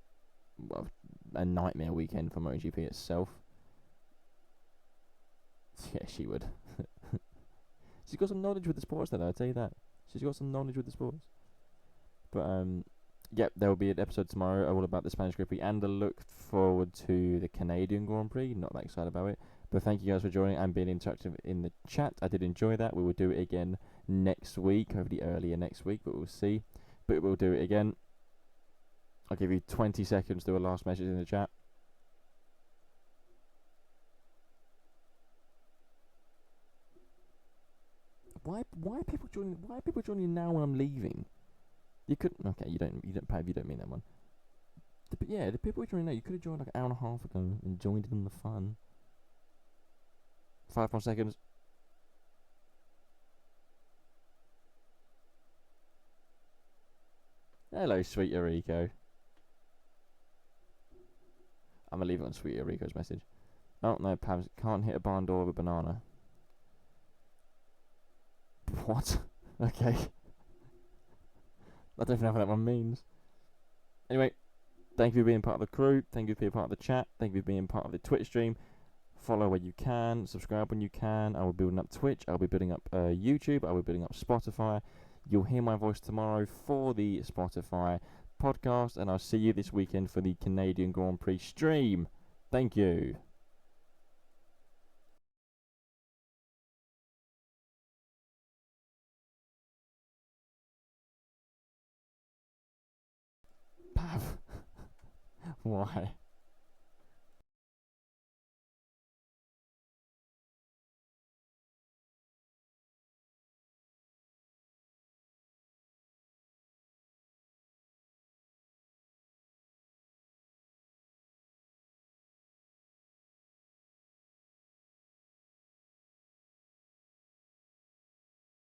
nightmare weekend for MotoGP itself. Yeah, she would. She's got some knowledge with the sports, though, I'll tell you that. She's got some knowledge with the sports. But, there will be an episode tomorrow all about the Spanish Grand Prix and a look forward to the Canadian Grand Prix. Not that excited about it. But thank you guys for joining and being interactive in the chat. I did enjoy that. We will do it again next week. Hopefully earlier next week, but we'll see. But we'll do it again. I'll give you 20 seconds to do a last message in the chat. Why are people joining? Why are people joining now when I'm leaving? You could. Okay, you don't mean that one. The people joining now, you could have joined like an hour and a half ago and joined in the fun. 5 more seconds. Hello, Sweet Eureka. I'm gonna leave it on Sweet Eureka's message. Oh no, Pabs can't hit a barn door with a banana. What? Okay. I don't even know what that one means. Anyway, thank you for being part of the crew. Thank you for being part of the chat. Thank you for being part of the Twitch stream. Follow where you can. Subscribe when you can. I will be building up Twitch. I will be building up YouTube. I will be building up Spotify. You'll hear my voice tomorrow for the Spotify podcast. And I'll see you this weekend for the Canadian Grand Prix stream. Thank you. Pav. Why?